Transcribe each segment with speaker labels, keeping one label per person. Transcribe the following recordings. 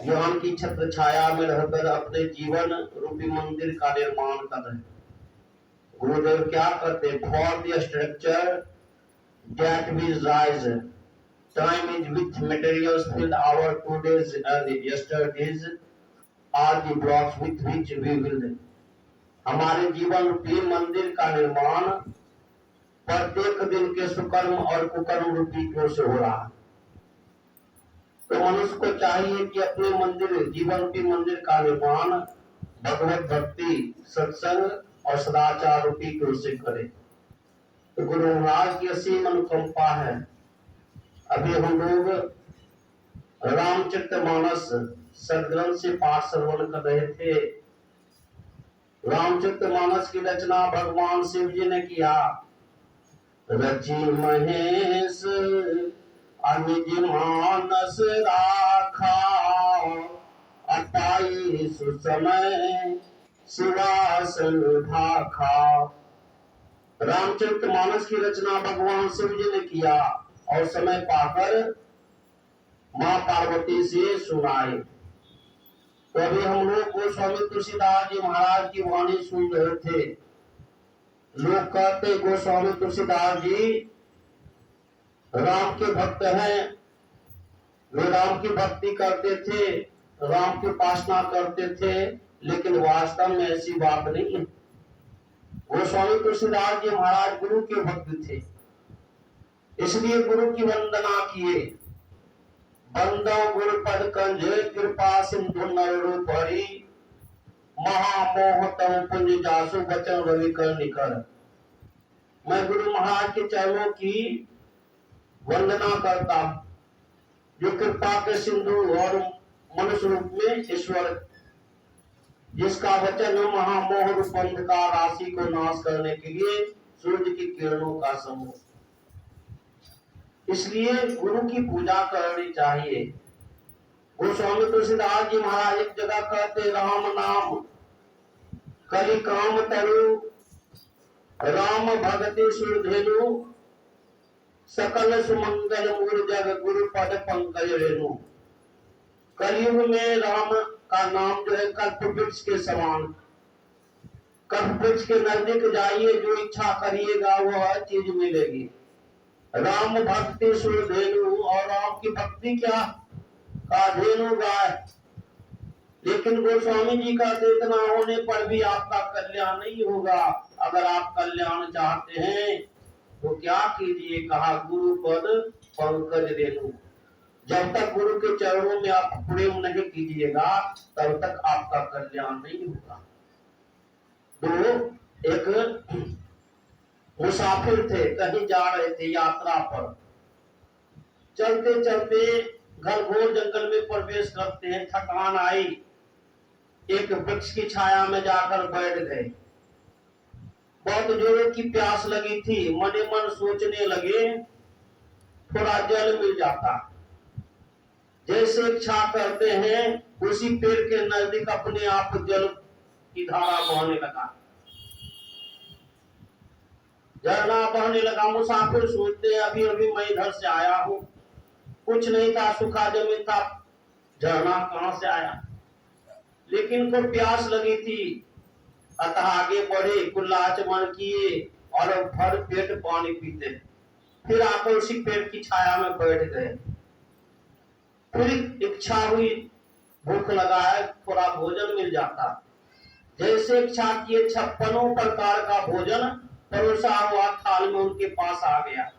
Speaker 1: ज्ञान की छत्र छाया में रहकर अपने जीवन रूपी मंदिर का निर्माण कर रहे हैं। गुरुदेव क्या करते? For the structure that will rise, time is with materials filled our todays and yesterdays are the blocks with which we will. हमारे जीवन रूपी मंदिर का निर्माण प्रत्येक दिन के सुकर्म और कुकर्म रूपी ईंटों से हो रहा है। तो मनुष्य को चाहिए कि अपने मंदिर, जीवन रूपी मंदिर का निर्माण भगवत भक्ति, सत्संग और सदाचार रूपी ईंटों से करे। तो गुरु महाराज की असीम अनुकंपा है। अभी हम लोग रामचरितमानस सदग्रंथ से पाठ श्रवण कर रहे थे। रामचरितमानस की रचना भगवान शिव जी ने किया। रचि महेश अनिज मानस राखा, अटाई सुसमय शिवासन भाखा। रामचरितमानस की रचना भगवान शिव जी ने किया और समय पाकर मां पार्वती से सुनाए। तो अभी हम लोग गोस्वामी तुलसीदास जी महाराज की वाणी सुन रहे थे। लोग कहते गोस्वामी तुलसीदास जी राम के भक्त हैं, वे राम की भक्ति करते थे, राम की उपासना करते थे, लेकिन वास्तव में ऐसी बात नहीं है। गोस्वामी तुलसीदास जी महाराज गुरु के भक्त थे, इसलिए गुरु की वंदना किए। बंदो गुरु पद कंज कृपा सिंधु नरोपरि, महामोह तम पुंज जासु बचन रवि कर निकर। मैं गुरु महाराज के चरणों की वंदना करता हूं, जो कृपा के सिंधु और मनुष्य रूप में ईश्वर, जिसका वचन महामोह रूप अंधकार राशि को नाश करने के लिए सूर्य की किरणों का समूह। इसलिए गुरु की पूजा करनी चाहिए। गोस्वामी तुलसीदास जी महाराज एक जगह कहते, राम नाम कलि काम तरु, राम भगति सुरधेनु, सकल सुमंगल मूल जग गुरु पद पंकज रेणु। कलयुग में राम का नाम जो है कल्प वृक्ष के समान। कल्प वृक्ष के नजदीक जाइए, जो इच्छा करिएगा वह चीज मिलेगी। राम भक्ति सुरधेनु, और राम की भक्ति क्या का धेनु गाय। लेकिन गोस्वामी जी का इतना होने पर भी आपका कल्याण नहीं होगा। अगर आप कल्याण चाहते हैं तो क्या कीजिए? कहा गुरु पद पंकज रेणु। जब तक गुरु के चरणों में आप प्रेम नहीं कीजिएगा तब तक आपका कल्याण नहीं होगा। तो एक मुसाफिर थे, कहीं जा रहे थे यात्रा पर। चलते चलते घनघोर जंगल में प्रवेश करते हैं, थकान आई, एक वृक्ष की छाया में जाकर बैठ गए। बहुत जोरों की प्यास लगी थी, मने मन सोचने लगे थोड़ा जल मिल जाता। जैसे इच्छा करते हैं उसी पेड़ के नजदीक अपने आप जल की धारा बहने लगा, झरना बहने लगा। मुसाफिर सोचते हैं अभी अभी मैं इधर से आया हूँ, कुछ नहीं था, सूखा जमीन था, झरना कहां से आया। लेकिन को प्यास लगी थी, अतः आगे बढ़े, कुल्लाचमन किए और भर पेट पानी पीते। फिर आकर उसी पेड़ की छाया में बैठ गए। फिर इच्छा हुई, भूख लगा है, थोड़ा भोजन मिल जाता। जैसे इच्छा किए 56 प्रकार का भोजन परोसा हुआ थाल में उनके पास आ गया।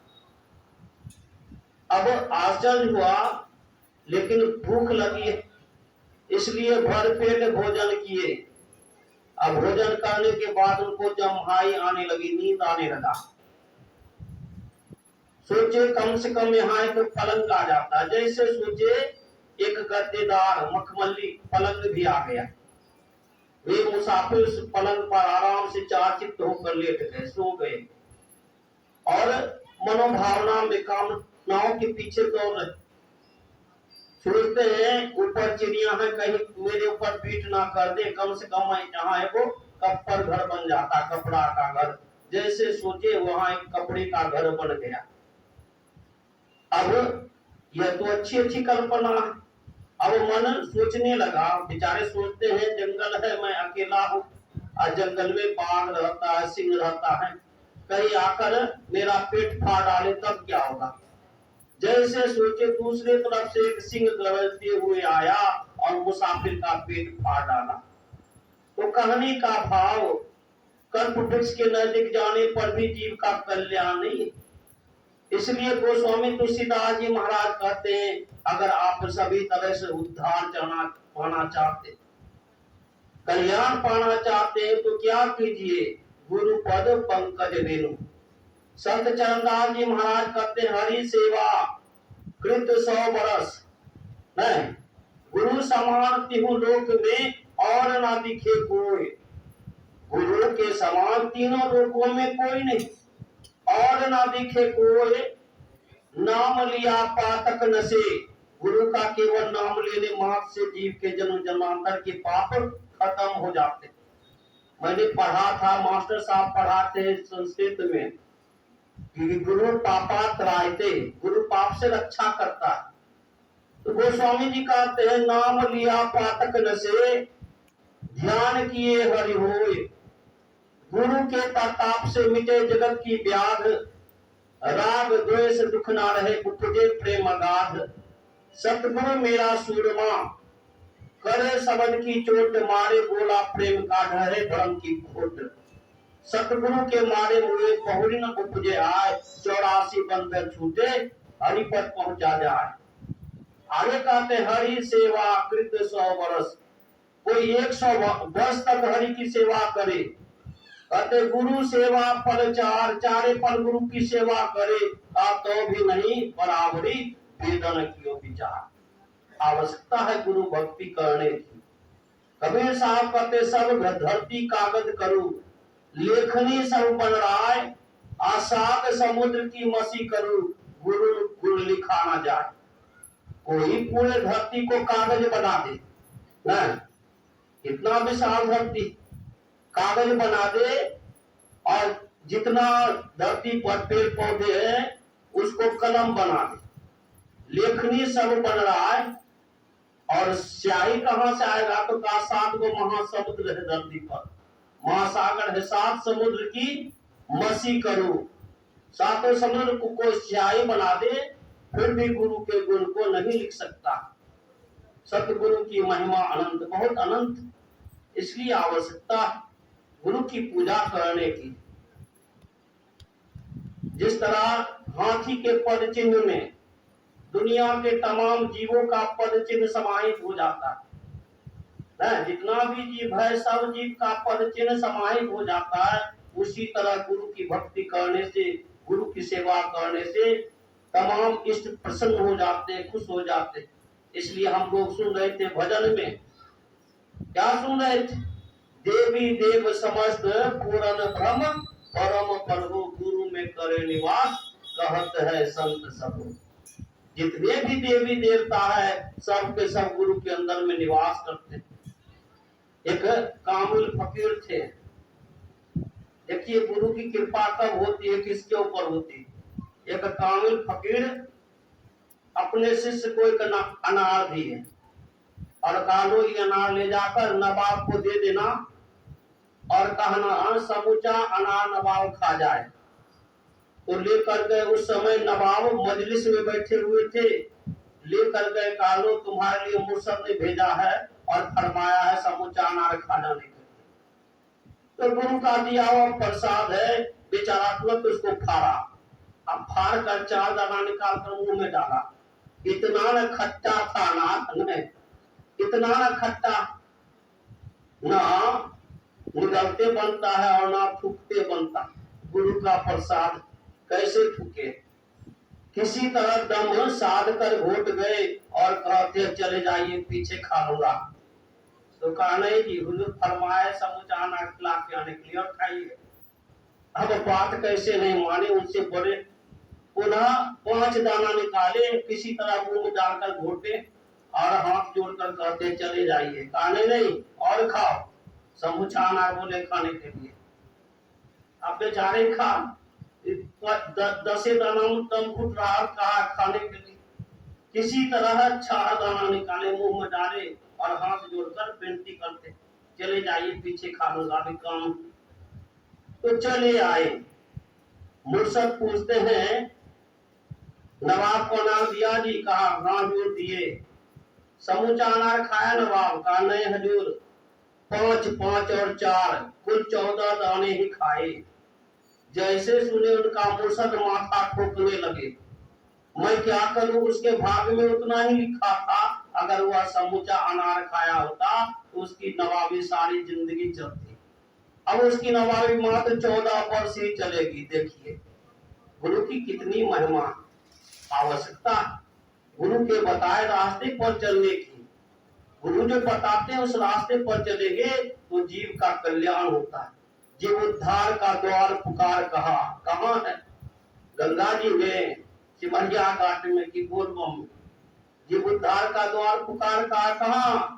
Speaker 1: अब आश्चर्य हुआ, लेकिन भूख लगी है, इसलिए भर पेट भोजन किए। अब भोजन करने के बाद उनको जम्हाई आने लगी, नींद आने लगा। सोचे कम से कम यहाँ एक पलंग आ जाता। जैसे सोचे एक गद्देदार मखमली पलंग भी आ गया। वे मुसाफिर उस पलंग पर आराम से चाचित होकर लेट गए, सो गए और मनोभावना में कामनाओं के पीछे दौड़ रहे। सोचते हैं ऊपर चिड़िया है, कहीं मेरे ऊपर पीट ना कर दे, कम से कम यहाँ है वो कप्पर घर बन जाता, कपड़ा का घर। जैसे सोचे वहां एक कपड़े का घर बन गया। अब यह तो अच्छी अच्छी कल्पना है, अब मन सोचने लगा, बेचारे सोचते हैं जंगल है, मैं अकेला हूँ और जंगल में बाघ रहता है, सिंह रहता है, कहीं आकर मेरा पेट फाड़ डाले तब क्या होगा। जैसे सोचे दूसरे तरफ से एक सिंह गरजते हुए आया और मुसाफिर का पेट फाड़ डाला। तो कहानी का भाव, कल्प वृक्ष के नजदीक जाने पर भी जीव का कल्याण नहीं। इसलिए गोस्वामी तुलसीदास जी महाराज कहते हैं, अगर आप सभी तरह से उद्धार पाना चाहते, कल्याण पाना चाहते हैं तो क्या कीजिए, गुरु पद पंकज रेणु। संत चरणदास जी महाराज कहते हैं, हरि सेवा कृत 100 बरस, नहीं गुरु समान तिहु लोक में और ना दिखे कोई। गुरु के समान तीनों लोकों में कोई नहीं और ना दिखे कोई। नाम लिया पातक नशे, गुरु का केवल नाम लेने मात्र से जीव के जन्म जन्मांतर के पाप खत्म हो जाते। मैंने पढ़ा था, मास्टर साहब पढ़ाते संस्कृत में कि गुरु पापात्रायते, गुरु पाप से रक्षा करता है। तो गोस्वामी जी कहते हैं, नाम लिया पातक नशे, ध्यान किए हरि होय। गुरु के प्रताप से मिटे जगत की व्याध, राग द्वेष दुख ना रहे उपजे प्रेम अगाध। सतगुरु मेरा सूरमा, करे सबद की चोट, मारे बोला प्रेम का ढरे भ्रम की खोट। सतगुरु के मारे हुए बहुरी न उपजे आए, 84 बंधन छूटे हरिपद पहुंचा जाए। आगे कहते हरि सेवा कृत 100 वर्ष, कोई 100 वर्ष तक हरि की सेवा करे। कहते गुरु सेवा फल चार, चारे फल गुरु की सेवा करे, तो भी नहीं बराबरी वेदन कियो विचार। आवश्यकता है गुरु भक्ति करने की। कबीर साहब कहते, सब धरती कागज करूं, लेखनी सब बन राय, आसाद समुद्र की मसी करूं, गुरु गुरु लिखा ना जाए। कोई पूरे धरती को कागज बना दे ना, इतना विशाल धरती कागज बना दे, और जितना धरती पर पेड़ पौधे हैं उसको कलम बना दे, लेखनी सब बन रहा है, और स्याही कहां से आएगा, तो कहा 7 गो महासमुद्र है धरती पर, महासागर है, 7 समुद्र की मसी करो। 7 समुद्र को स्याही बना दे, फिर भी गुरु के गुण को नहीं लिख सकता। सतगुरु की महिमा अनंत, बहुत अनंत। इसलिए आवश्यकता गुरु की पूजा करने की। जिस तरह हाथी के पद चिन्ह में दुनिया के तमाम जीवों का पद चिन्ह समाहित हो जाता है, जितना भी जीव है सब जीव का पद चिन्ह समाहित हो जाता है। उसी तरह गुरु की भक्ति करने से, गुरु की सेवा करने से तमाम इष्ट प्रसन्न हो जाते, खुश हो जाते। इसलिए हम लोग सुन रहे थे भजन में, क्या सुन रहे थे, देवी देव समस्त पूर्ण ब्रह्म, परम प्रभु गुरु में करे निवास, कहत है संत सब। जितने भी देवी देवता है सब के सब गुरु के अंदर में निवास करते। एक कामिल फकीर थे। देखिए गुरु की कृपा कब होती है, किसके ऊपर होती है। एक कामिल फकीर अपने शिष्य को एक अनार दिए और कहा, लो ये अनार ले जाकर नवाब को दे देना, और कहना समूचा अनार नवाब खा जाए। तो लेकर गए, उस समय नवाब मजलिस में बैठे हुए थे, लेकर गए, कहा लो तुम्हारे लिए मुर्शद ने भेजा है और फरमाया है समूचा अनार खा जाने के लिए। तो गुरु का दिया हुआ प्रसाद है, बेचारा तुरंत उसको फाड़ा। अब फाड़ कर 4 दाना निकाल कर मुंह में डाला। इतना न खट्टा था ना, इतना न खट्टा, ना निगलते बनता है और ना थूकते बनता। गुरु का प्रसाद कैसे थूके। किसी तरह दम साध कर घोट गए और कहते चले जाइए, पीछे खा लूंगा। तो कहा नहीं जी, हुजूर फरमाए समूचा अनार खिला के आने के लिए और खाइए। अब बात कैसे नहीं माने, उनसे बड़े पुनः 5 दाना निकाले, किसी तरह मुंह में डालकर घोटे और हाथ जोड़कर कहते चले जाइए। कहा नहीं और खाओ। समूचा अनार बोले खाने के लिए। अब बेचारे खा 10 दाना दम घुट रहा, कहा खाने के लिए। किसी तरह 4 दाना निकाले, मुंह में डाले और हाथ जोड़कर विनती करते, चले जाइए, पीछे खा लूंगा अभी काम। तो चले आए। मुर्शद पूछते हैं नवाब को अनार दिया जी? कहा हाँ हजूर दिए। समूचा अनार खाया नवाब? कहा नहीं हजूर, 5 5 और 4 कुल 14 दाने ही खाए। जैसे सुने उनका मुर्शद माथा ठोकने लगे। मैं क्या करूं, उसके भाग में उतना ही लिखा था, अगर वह समूचा अनार खाया होता तो उसकी नवाबी सारी जिंदगी चलती। अब उसकी नवाबी मात्र 14 वर्ष ही चलेगी। देखिए गुरु की कितनी महिमा, आवश्यकता गुरु के बताए रास्ते पर चलने की। गुरु जो बताते हैं उस रास्ते पर चलेंगे तो जीव का कल्याण होता है। जीव उद्धार का द्वार पुकार कहा, कहाँ है? गंगा जी में, सिमरिया घाट में की बोलबम में। जीव उद्धार का द्वार पुकार कहा, कहाँ?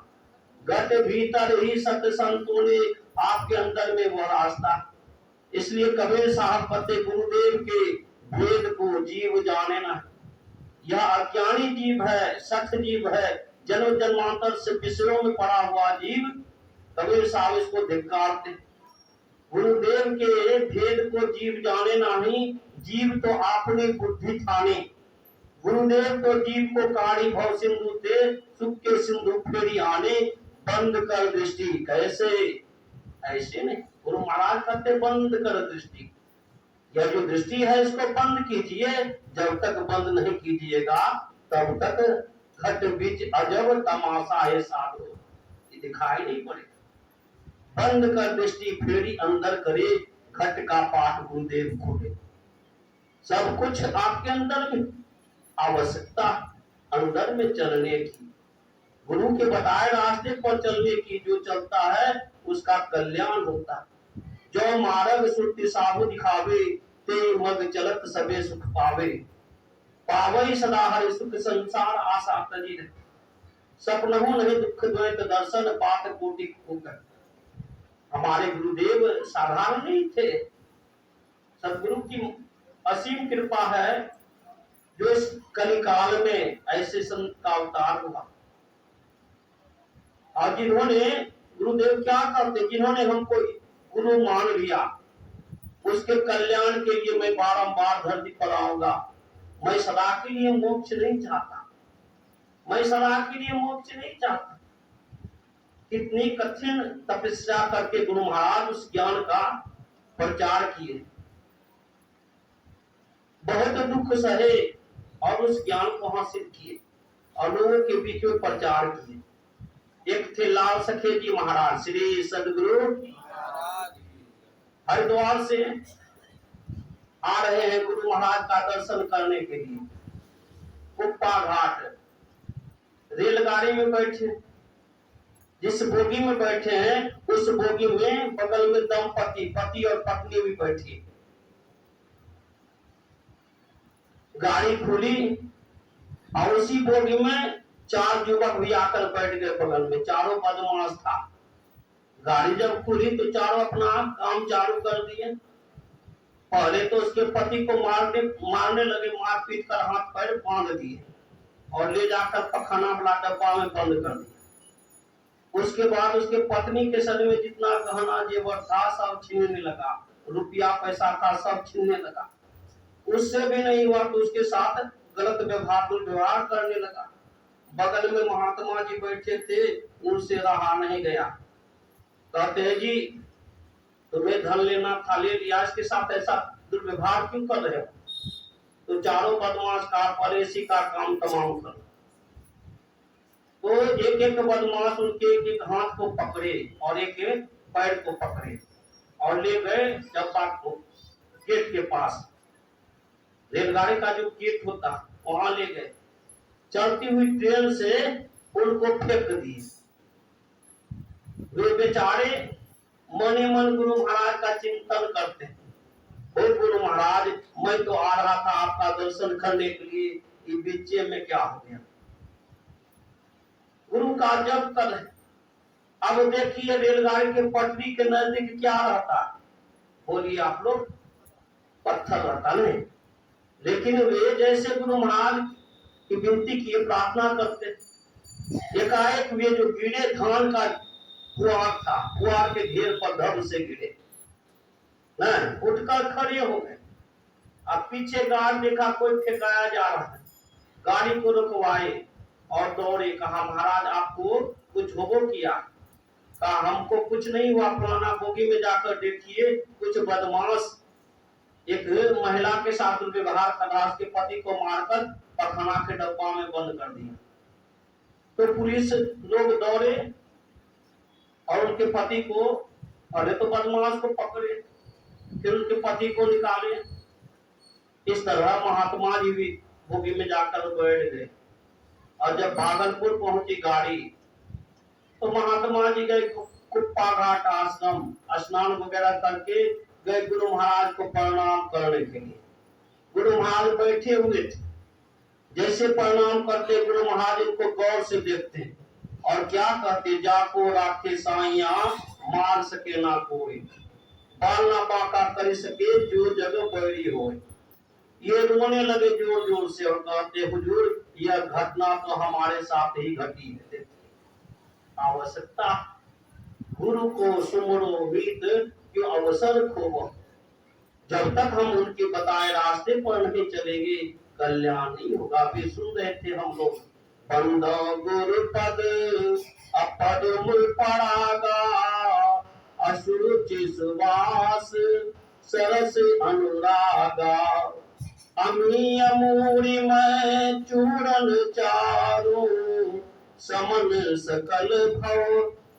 Speaker 1: घट भीतर ही सत संतों ने, आपके अंदर में वह रास्ता। इसलिए कबीर साहब कहते गुरुदेव के भेद को जीव जाने ना। यह अज्ञानी जीव है, सख्त जीव है, जन्म जन्मांतर से विषयों में पड़ा हुआ जीव। कबीर साहब इसको धिक्कारते। गुरुदेव के भेद को जीव जाने नहीं, जीव तो आपने बुद्धि ठाने। गुरुदेव तो जीव को काढ़ी भव सिंधु दे, सुख के सिंधु फेरी आने। बंद कर दृष्टि। कैसे? ऐसे नहीं, गुरु महाराज कहते बंद कर दृष्टि। यह जो दृष्टि है इसको बंद कीजिए। जब तक बंद नहीं कीजिएगा तब तक घट बीच अजब तमाशा है साधु, ये दिखाई नहीं पड़ेगा। बंद कर दृष्टि फेरी अंदर करे, घट का पाठ गुरुदेव खोले। सब कुछ आपके अंदर में, आवश्यकता अंदर में चलने की, गुरु के बताए रास्ते पर चलने की। जो चलता है उसका कल्याण होता है। जो मार्ग सुरति साबु दिखावे, ते मग चलत सबे सुख पावे। पावई सदा हरि सुख संसार आशा तजी रहे। सपनहु नहीं दुख द्वैत दर्शन, पाठ कोटि होकर। हमारे गुरुदेव साधारण नहीं थे। सदगुरु की असीम कृपा है जो इस कलिकाल में ऐसे संत का अवतार हुआ। और जिन्होंने, गुरुदेव क्या करते, जिन्होंने हमको गुरु मान लिया, उसके कल्याण के लिए मैं बारंबार धरती पर आऊंगा। मैं सदा के लिए मोक्ष नहीं चाहता, मैं सदा के लिए मोक्ष नहीं चाहता। कितनी कठिन तपस्या करके गुरु महाराज उस ज्ञान का प्रचार किए, बहुत दुख सहे और उस ज्ञान को हासिल किए और लोगों के बीच में प्रचार किए। एक थे लाल सखे जी महाराज, श्री सदगुरु हरिद्वार से आ रहे हैं गुरु महाराज का दर्शन करने के लिए। कुप्पा घाट रेलगाड़ी में बैठे, जिस बोगी में बैठे हैं उस बोगी में बगल में दंपति, पति और पत्नी भी बैठी। गाड़ी खुली और उसी बोगी में 4 युवक भी आकर बैठ गए बगल में। चारों बदमाश था। गाड़ी जब खुली तो चारों अपना काम चालू कर दिए। पहले तो उसके पति को मारने लगे, मारपीट कर हाथ पैर बांध दिए और ले जाकर पखाना वाला डब्बा में बंद कर दिया। उसके बाद उसके पत्नी के सर में जितना गहना जेवर था सब छीनने लगा, रुपया पैसा था सब छीनने लगा। उससे भी नहीं हुआ तो उसके साथ गलत व्यवहार, दुर्व्यवहार करने लगा। बगल में महात्मा जी बैठे थे, उनसे रहा नहीं गया। कहते हैं जी तुम्हें धन लेना था, ले लिया, इसके साथ ऐसा दुर्व्यवहार क्यों कर रहे हो? तो चारों बदमाश का परेशी का काम तमाम कर। तो एक एक बदमाश उनके एक एक हाथ को पकड़े और एक एक पैर को पकड़े और ले गए डब्बा को गेट के पास। रेलगाड़ी का जो गेट होता वहां ले गए। चलती हुई ट्रेन से उनको फेंक दिए। वे बेचारे मने मन गुरु महाराज का चिंतन करते हैं। हे गुरु महाराज, मैं तो आ रहा था आपका दर्शन करने के लिए, ये बीचे में क्या हो गया? गुरु का जप कर रहे। अब देखिए रेलगाड़ी के पटरी के नजदीक क्या रहता है? बोलिए आप लोग, पत्थर रहता नहीं। लेकिन वे जैसे गुरु महाराज कि विनती किए, प्रार्थना करते। एकाएक वे जो गिरे, धान का पुआर था, पुआर के घेर पर धब से गिरे, उठकर खड़े हो गए। अब पीछे गार्ड देखा कोई फेंकाया जा रहा है, गाड़ी को रुकवाए और दौड़े। कहा महाराज आपको कुछ हो किया? कहा हमको कुछ नहीं हुआ, पुराना बोगी में जाकर देखिए, कुछ बदमाश एक महिला के साथ व्यवहार कर रहा, उसके पति को मारकर पखाना के डब्बा में बंद कर दिया। तो पुलिस लोग दौड़े और उनके पति को, पहले तो बदमाश को पकड़े, फिर उनके पति को निकाले। इस तरह महात्मा जी भी बोगी में जाकर बैठ गए। और जब भागलपुर पहुंची गाड़ी, तो महात्मा जी गए कुप्पा घाट आश्रम, स्नान वगैरह करके गए गुरु महाराज को प्रणाम करने के लिए। गुरु महाराज बैठे हुए थे, जैसे प्रणाम करते गुरु महाराज इनको गौर से देखते और क्या कहते, जाको राखे साइया मार सके ना कोई, बाल ना बाका कर सके जो जग बैरी हो। ये रोने लगे जोर जोर से और कहते, हुजूर यह घटना तो हमारे साथ ही घटी है। आवश्यकता गुरु को सुमरो मीत क्यों अवसर खोवो। जब तक हम उनके बताए रास्ते पर नहीं चलेंगे कल्याण नहीं होगा। भी सुन रहे थे हम लोग, बंदो गुरु पद अपद मुल पड़ागा, असुरुचि सुवास सरस अनुरागा, अमी अमूरी में चूरन चारू, समन सकल भव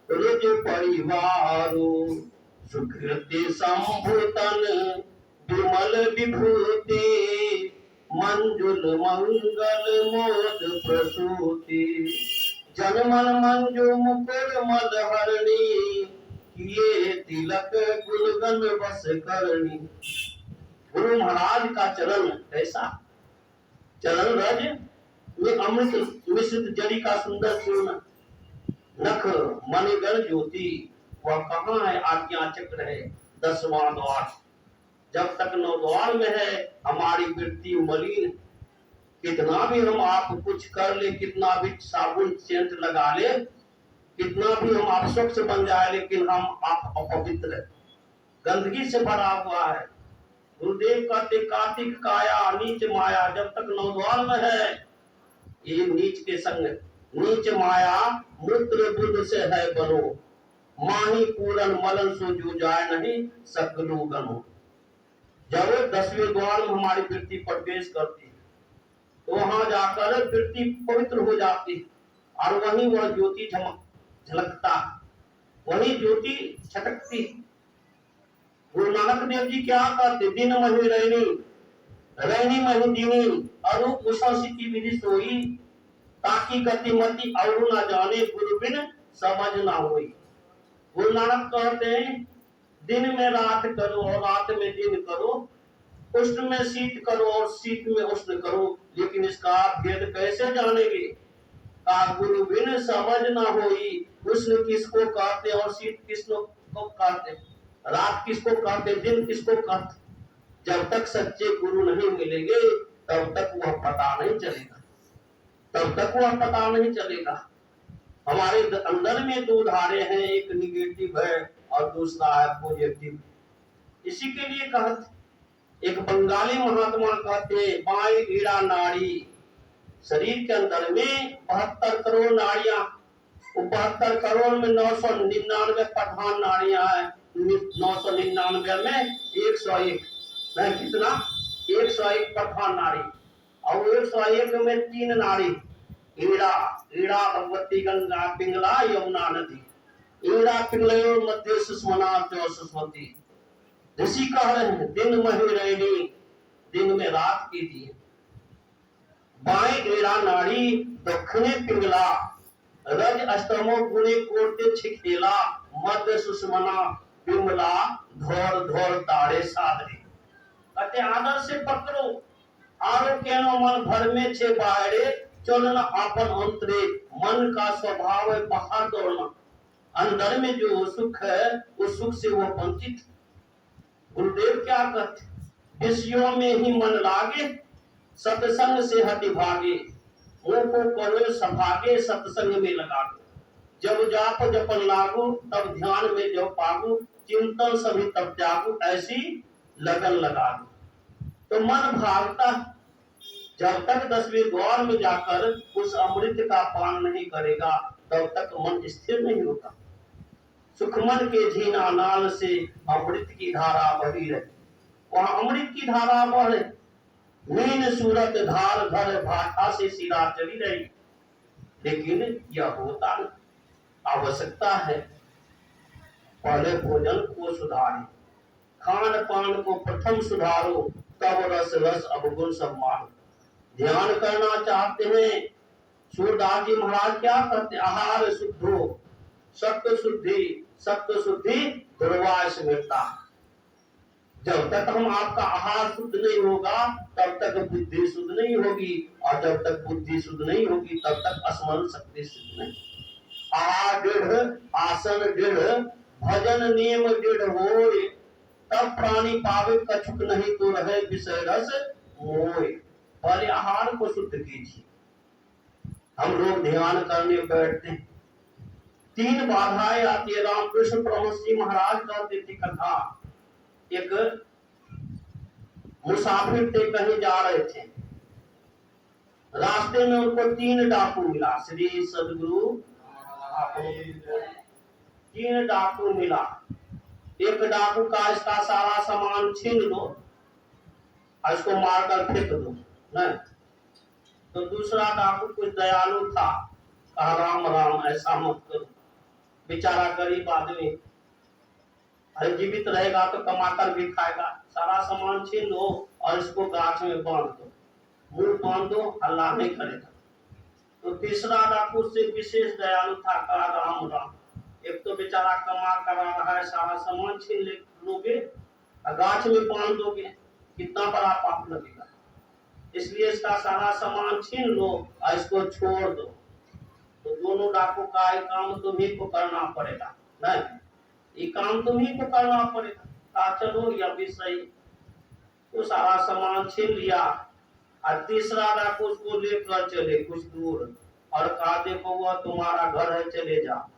Speaker 1: रुज परिवारू, सुकृति संभूतन विमल विभूति, मंजुल मंगल मोद प्रसूति, जनमन मंजू मुकुर मद हरणी, किए तिलक गुणगन बस करणी। गुरु महाराज का चरण कैसा, चरण रज में अमृत मिश्रित जड़ी का सुंदर चूर्ण, नख मणिगण ज्योति, वह कहाँ है आज्ञा चक्र है 10वां द्वार। जब तक 9 द्वार में है हमारी वृत्ति मलिन, कितना भी हम आप कुछ कर ले, कितना भी साबुन सेंट लगा ले, कितना भी हम आप स्वच्छ बन जाए, लेकिन हम आप अपवित्र, गंदगी से भरा हुआ है। गुरुदेव कहते कार्तिक काया नीच माया, जब तक 9 द्वार में है ये नीच के संग, नीच माया मूत्र बुद्ध से है बनो, माही पूरन मलन सो जो जाए नहीं सकलू गनो। जब 10वें द्वार में हमारी वृत्ति प्रवेश करती है तो वहां जाकर वृत्ति पवित्र हो जाती है और वहीं वह ज्योति झलकता, वही ज्योति छटकती। गुरु नानक देव जी क्या कहते, दिन मही रैनी, रैनी मही दिनी, अरूप उषा सिद्धि विधि सोई, ताकि गतिमति और न जाने गुरु बिन समझ ना होई। गुरु नानक कहते हैं दिन में रात करो और रात में दिन करो, उष्ण में शीत करो और शीत में उष्ण करो, लेकिन इसका भेद कैसे जानेंगे? गुरु बिन समझ ना होई। उष्ण किसको कहते और शीत किसको कहते, रात किसको कहते, दिन किसको कहते? जब तक सच्चे गुरु नहीं मिलेंगे तब तक वह पता नहीं चलेगा, तब तक वह पता नहीं चलेगा। हमारे अंदर में 2 धारे हैं, एक निगेटिव है और दूसरा है पॉजिटिव। इसी के लिए कहते, एक बंगाली महात्मा कहते, बाई ईड़ा नाड़ी, शरीर के अंदर में 72 करोड़ नाड़ियां, 72 करोड़ में 999 प्रधान नाड़ियां हैं, 999 में 101 नहीं, कितना 101 प्रधान नाड़ी, और 101 में 3 नाड़ी, ईड़ा, ईड़ा भगवती गंगा पिंगला यमुना नदी, ईड़ा पिंगलो मध्य सुषमना सरस्वती। ऋषि कह रहे हैं दिन मही रैनी, दिन में रात की दी, बाएं ईड़ा नाड़ी दक्षिणे पिंगला, रज अष्टमो गुणे कोटे छिखेला, मध्य सुषमना पिंगला धोर धोर तारे सादरे। कहते आदर से पकड़ो, आरो केनो मन भर में छे बाहरे, चलना आपन अंतरे, मन का स्वभाव है बाहर दौड़ना, अंदर में जो सुख है उस सुख से वो वंचित। गुरुदेव क्या कहते, विषयों में ही मन लागे, सत्संग से हटि भागे, मुंह को करो सभागे सत्संग में लगा दो, जब जाप जपन लागू तब ध्यान में जो पागू, चिंतन सभी तब जागू ऐसी लगन लगा दो। तो मन भागता जब तक 10वीं गौर में जाकर उस अमृत का पान नहीं करेगा तब तक मन स्थिर नहीं होता। सुखमन के झीना नाल से अमृत की धारा बही रहे, वहां अमृत की धारा बह रही। मीन सूरत धार घर भाषा से सिरा चली रही, लेकिन यह होता नहीं। आवश्यकता है पहले भोजन को सुधारें, खान पान को प्रथम सुधारो, तब रस रस अवगुण सब मारो। ध्यान करना चाहते हैं, सूरदास जी महाराज क्या करते, आहार शुद्धो सत्य शुद्धि दुर्वास मिलता। जब तक हम आपका आहार शुद्ध नहीं होगा तब तक बुद्धि शुद्ध नहीं होगी, और जब तक बुद्धि शुद्ध नहीं होगी तब तक स्मरण शक्ति शुद्ध नहीं। आहार दृढ़ आसन दृढ़ भजन नियम दृढ़ होय, तब प्राणी पावे कछुक नहीं तो रहे विषय रस मोय। पहले आहार को शुद्ध कीजिए। हम लोग ध्यान करने बैठते हैं, 3 बाधाएं आती है। रामकृष्ण परमहंस जी महाराज कहते थे कथा, एक मुसाफिर थे, कहीं जा रहे थे, रास्ते में उनको 3 डाकू मिला। श्री सदगुरु 3 डाकू मिला। एक डाकू का इसका सारा सामान छीन लो, इसको मारकर फेंक दो, नहीं तो दूसरा डाकू कुछ दयालु था, कहा राम राम ऐसा मत करो, बेचारा गरीब आदमी, अरे जीवित रहेगा तो कमाकर भी खाएगा, सारा सामान छीन लो और इसको गाछ में बांध दो, मुंह बांध दो, हल्ला नहीं करेगा। तो तीसरा डाकू से विशेष दयालु था, कहा राम राम, एक तो बेचारा कमा कर आ रहा है, सारा सामान छीन लोगे, गाछ में बांध दोगे, कितना बड़ा पाप लगेगा, इसलिए इसका सारा सामान छीन लो और इसको छोड़ दो। तो दोनों डाकू का एक काम तुम्ही को करना पड़ेगा, नहीं ये काम तुम्ही को करना पड़ेगा। कहा चलो यह भी सही। तो सारा सामान छीन लिया और तीसरा डाकू उसको लेकर चले कुछ दूर और कहा देखो वह तुम्हारा घर है, चले जाओ।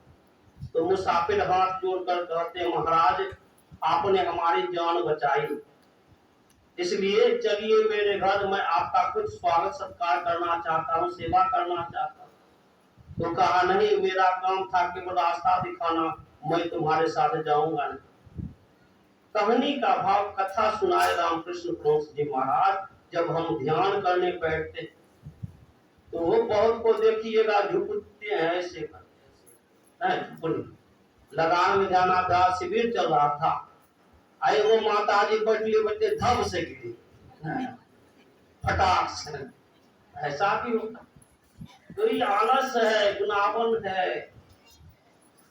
Speaker 1: तो मुसाफिर हाथ जोड़कर कहते महाराज आपने हमारी जान बचाई, इसलिए चलिए मेरे घर, मैं आपका कुछ स्वागत सत्कार करना चाहता हूँ, सेवा करना चाहता हूँ। तो कहा नहीं, मेरा काम था केवल रास्ता दिखाना, मैं तुम्हारे साथ जाऊंगा नहीं। कहानी का भाव कथा सुनाए रामकृष्ण परमहंस जी महाराज। जब हम ध्यान करने बैठते तो वो बहुत को देखिएगा झुकते हैं, ऐसे करते हैं, झुकने। लगान में ध्यानाभ्यास शिविर चल रहा था, आई वो माता जी बैठली, बच्चे धब से गिरी फटाक से, ऐसा भी होता। तो ये आलस है, गुनाहन है,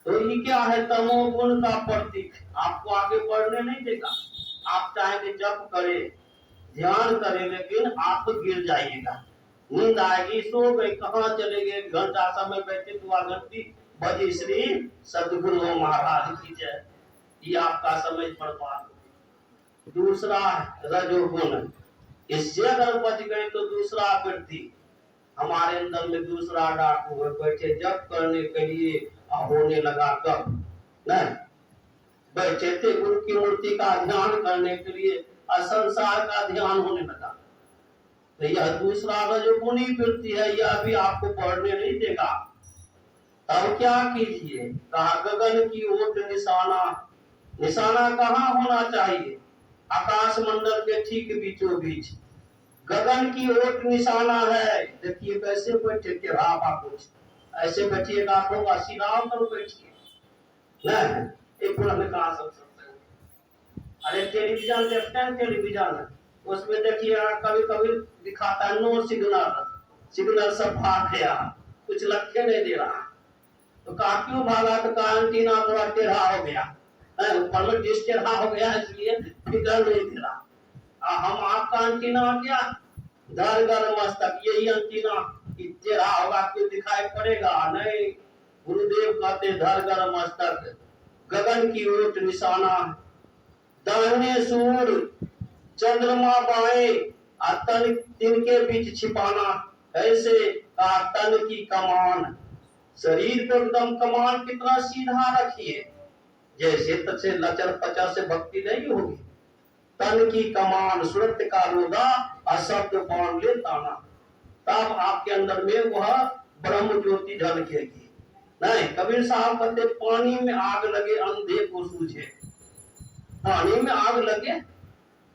Speaker 1: तो ये क्या है, तमोगुण का प्रतीक, आपको आगे बढ़ने नहीं देगा। आप चाहेंगे जप करे ध्यान करे, लेकिन आप गिर जाइएगा, नींद आएगी, सो गए, कहाँ चले गए, घंटा समय बैठे 2 घंटी बजी, श्री सदगुरु महाराज की जय, ये आपका समय बर्बाद। दूसरा रजोगुण, इससे अगर बच गए तो दूसरा वृत्ति हमारे अंदर में, दूसरा डाकू है, बैठे जप करने के लिए होने लगा कब नहीं, बैठे थे गुरु की मूर्ति का ध्यान करने के लिए, संसार का ध्यान होने लगा। तो यह दूसरा रजोगुणी वृत्ति है, यह भी आपको बढ़ने नहीं देगा। तब क्या कीजिए, कहा गगन की ओट निशाना, निशाना कहाँ होना चाहिए, आकाश मंडल के ठीक बीचों बीच गगन की ओट निशाना है। देखिए कैसे बैठे थे, कुछ ऐसे बैठिएगा आप लोग, आशीर्वाद करो बैठिए, नहीं एक में कहा सब सकते हैं। अरे टेलीविजन देखते हैं, टेलीविजन उसमें देखिए कभी कभी दिखाता है नो सिग्नल, सिग्नल सब भाग गया, कुछ लक्ष्य नहीं दे रहा। तो कहा क्यों भागा, तो कहा एंटीना थोड़ा टेढ़ा हो गया, ऊपर में डिश टेढ़ा हो गया, इसलिए फिगर नहीं दे रहा। हम आपका एंटीना क्या धर गर मस्तक, यही एंटीना टेढ़ा होगा क्यों दिखाई पड़ेगा, नहीं। गुरुदेव कहते धर गर मस्तक, गगन की ओट निशाना, दाहिने सूर्य चंद्रमा बाएं, तन दिन के बीच छिपाना, ऐसे का तन की कमान, शरीर को एकदम कमान कितना सीधा रखिए, जैसे तसे लचर पचर से भक्ति नहीं होगी। तन की कमान सुरत का रोदा, अशब्द बाण ले ताना, तब आपके अंदर में वह ब्रह्म ज्योति झलकेगी। नहीं, कबीर साहब कहते पानी में आग लगे अंधे को सूझे। पानी में आग लगे,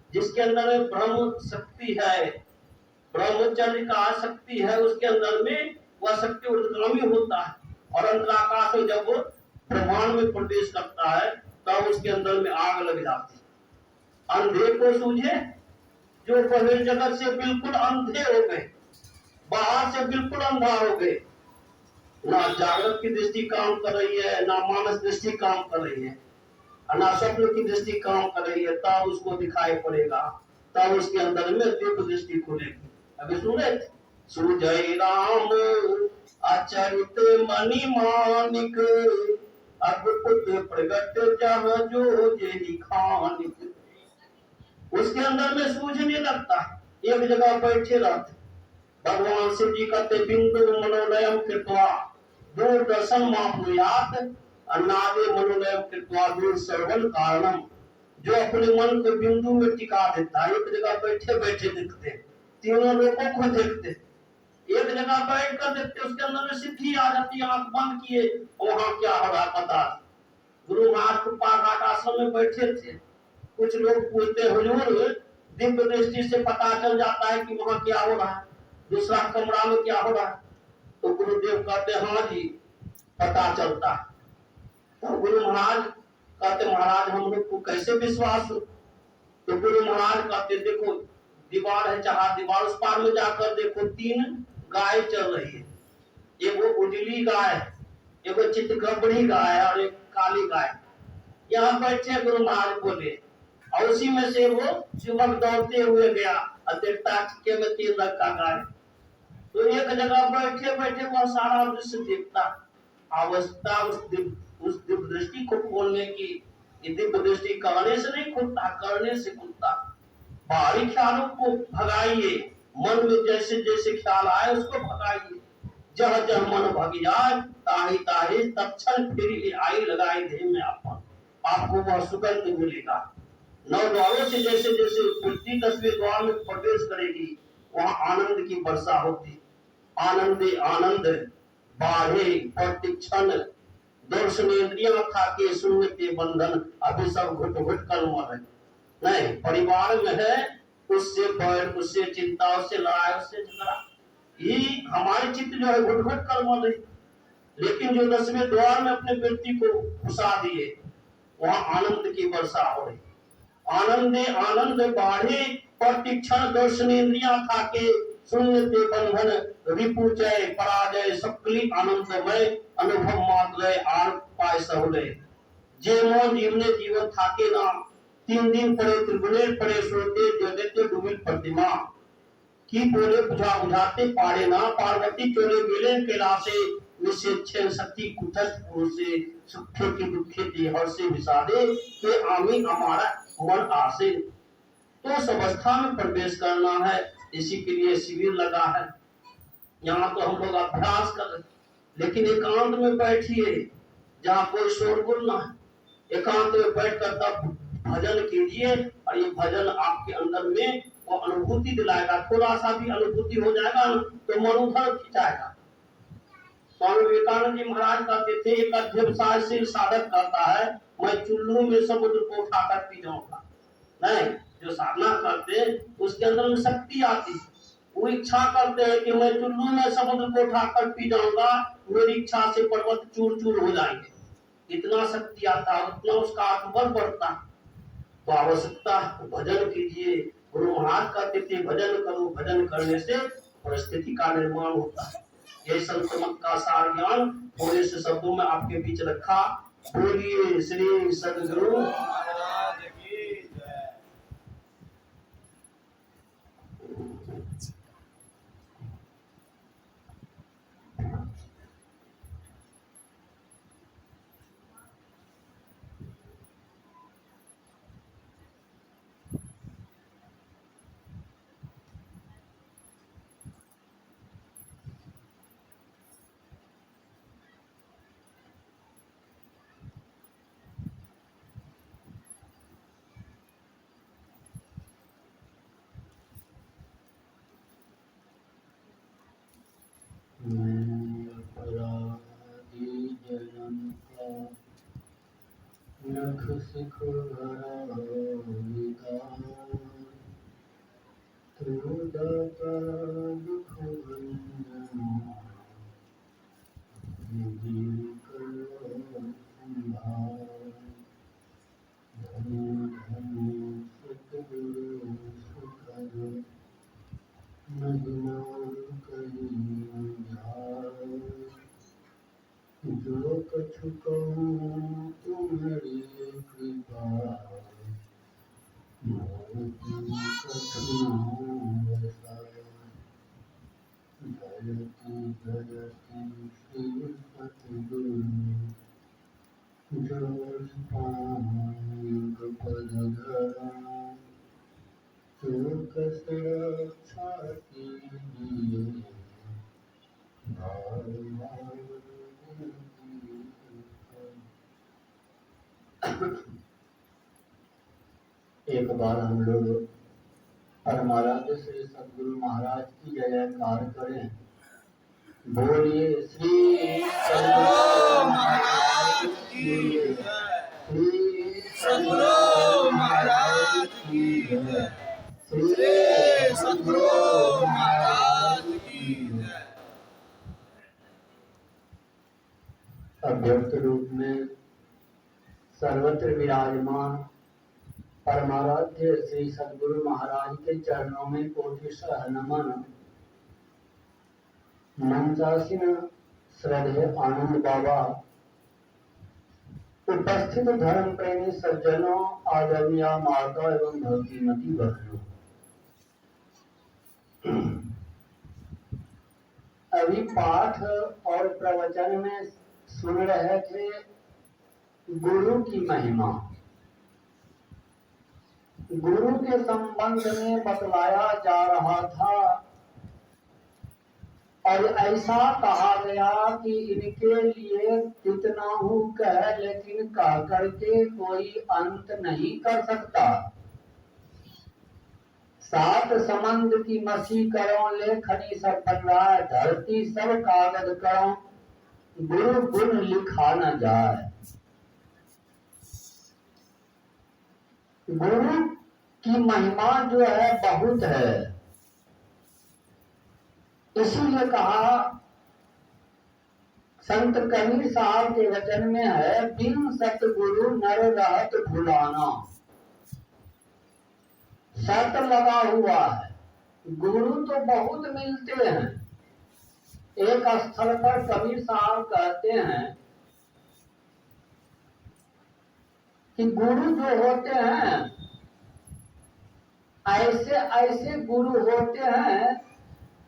Speaker 1: जिसके अंदर में ब्रह्म शक्ति है, ब्रह्मचर्य का शक्ति है, उसके अंदर में वह शक्ति ऊर्ध्वगामी होता है। और अंतराकाश में जब वो ब्रह्मांड में प्रवेश करता है तब उसके अंदर में आग लग जाती है। अंधे को सूझे, जो बहिर्जगत से बिल्कुल अंधे हो गए, बाहर से बिल्कुल अंधा हो गए, ना जागृत की दृष्टि काम कर रही है, ना मानस दृष्टि काम कर रही है, ना स्वप्न की दृष्टि काम कर रही है, तब उसको दिखाई पड़ेगा, तब उसके अंदर में दिव्य दृष्टि खुलेगी। अभी सुने, सुजय राम आचरित मणि मानिक, अद्भुत प्रगट जहाँ जो जेहि खानिक। उसके अंदर में सूझने लगता है, एक जगह बैठे रहते। भगवान शिव जी कहते बिंदु मनोनयम कृत्वा दूरदर्शन मापनुयात, अन्नादे मनोनयम कृत्वा दूर सर्वन कारणम। जो अपने मन को बिंदु में टिका देता है, एक जगह बैठे बैठे देखते, तीनों लोगों को देखते, एक जगह बैठ कर देखते, उसके अंदर में सिद्धि आ जाती है। आंख बंद किए, वहां क्या हो रहा पता। गुरु महाराज कृपा घाट आश्रम में बैठे थे, कुछ लोग पूछते हुजूर दिव्य दृष्टि से पता चल जाता है कि वहां क्या हो रहा है, दूसरा कमरा में क्या हो रहा है? तो गुरुदेव कहते हाँ जी पता चलता है। तो गुरु महाराज कहते महाराज हम लोग को कैसे विश्वास हो? तो गुरु महाराज कहते देखो दीवार है, चाहा दीवार उस पार में जाकर देखो, 3 गाय चल रही है, एक वो उजली गाय, एक वो चितकबरी गाय और एक काली गाय। यहाँ बैठे गुरु महाराज बोले, और उसी में से वो युवक दौड़ते हुए गया और देखता के में 3 रंग का गाय। तो एक जगह बैठे बैठे वह सारा दृश्य देखता। अवस्था उस दिव्य दृष्टि को खोलने की, ये दिव्य दृष्टि करने से नहीं खुलता, करने से खुलता। बाहरी ख्यालों को भगाइए, मन में जैसे जैसे ख्याल आए उसको भगाइए। जह जह मन भग जाए ताहि ताहि तत्क्षण फिर आई लगाई देह में आपको वह सुगंध मिलेगा। 9 द्वारों से जैसे जैसे पृथ्वी 10वें द्वार में प्रवेश करेगी, वहां आनंद की वर्षा होती। आनंदे आनंद बाढ़े प्रतिक्षण, दर्शनेन्द्रिया था के शून्य बंधन, अभी सब घुट घुट कर मर है। नहीं, परिवार में है उससे बैर, उससे चिंता, उससे लड़ाई, उससे झगड़ा, ये हमारी चित्त जो है घुट घुट कर मर रही। लेकिन जो 10वें द्वार में अपने व्यक्ति को घुसा दिए, वहां आनंद की वर्षा हो रही। आनंदे आनंद बाढ़े प्रतिक्षण, दर्शनेन्द्रिया था के शून्य ते बंधन, रिपुजय पराजय सकली आनंदमय, अनुभव मात्र आर पाए सहले। जे मोन जीवने जीवन थाके ना, 3 दिन पड़े त्रिगुणे पड़े सोते, जो देते डुबिल प्रतिमा। की बोले बुझा बुझाते पारे ना, पार्वती चोले मिले कैलासे, निश्चय सती कुतस्थ पुरुषे, सुखे की दुखे देहर से विसादे, के आमी हमारा मन आसे। तो उस अवस्था में प्रवेश करना है, इसी के लिए शिविर लगा है। यहाँ तो हम लोग अभ्यास कर रहे, लेकिन एकांत में बैठिए जहाँ कोई शोरगुल ना है, एकांत में बैठकर तब भजन कीजिए, और ये भजन आपके अंदर में वो अनुभूति दिलाएगा। थोड़ा सा भी अनुभूति हो जाएगा तो मन उधर खिंचाएगा। स्वामी विवेकानंद जी महाराज कहते थे, एक अध्यवसायशील साधक कहता है मैं चुल्लू में समुद्र को उठाकर पी जाऊंगा। नहीं, जो साधना करते उसके अंदर में शक्ति आती, वो इच्छा करते हैं कि मैं चुल्लू में समुद्र को उठाकर पी जाऊंगा, मेरी इच्छा से पर्वत चूर चूर हो जाएंगे। इतना शक्ति आता है, उतना उसका आत्मबल बढ़ता। तो आवश्यकता भजन कीजिए। गुरु महाराज कहते थे भजन करो, भजन करने से परिस्थिति का निर्माण होता है। ये संत मत का सार ज्ञान थोड़े से शब्दों में आपके बीच रखा। बोलिए श्री सदगुरु नख सिख विकार तू दाता दुख भंजन निधि करो संभार धन्य धन्य सतगुरु सुखद महिमा कही जाय जो कछु कहूँ तुम्हारी कृपा मोहि कछु बसाय जयति जयति श्री सतगुरु जो पांग पद धरा जो कस रक्षा कीजिए बार बार एक बार हम लोग परमाराध्य श्री सद्गुरु महाराज की जय जयकार करें। बोलिए श्री सद्गुरु महाराज की, श्री सद्गुरु महाराज की, श्री सद्गुरु महाराज की। अव्यक्त रूप में सर्वत्र विराजमान परमाराध्य श्री सद्गुरु महाराज के चरणों में कोटिशः नमन। मंचासीन श्रद्धेय आनंद बाबा, उपस्थित धर्म प्रेमी सज्जनों, आदरणीय माता एवं भक्तिमती बहनों, अभी पाठ और प्रवचन में सुन रहे थे गुरु की महिमा। गुरु के संबंध में बतलाया जा रहा था और ऐसा कहा गया कि इनके लिए कितना हूँ कह, लेकिन कह करके कोई अंत नहीं कर सकता। सात समंद की मसी करो, लेखनी सब बन रहा है, धरती सब कागज करो, गुरु गुण लिखा न जाए। गुरु की महिमा जो है बहुत है, इसीलिए कहा संत कबीर साहब के वचन में है, बिन सतगुरु नर रहत भुलाना। शर्त लगा हुआ है, गुरु तो बहुत मिलते हैं। एक स्थल पर कबीर साहब कहते हैं कि गुरु जो होते हैं ऐसे ऐसे गुरु होते हैं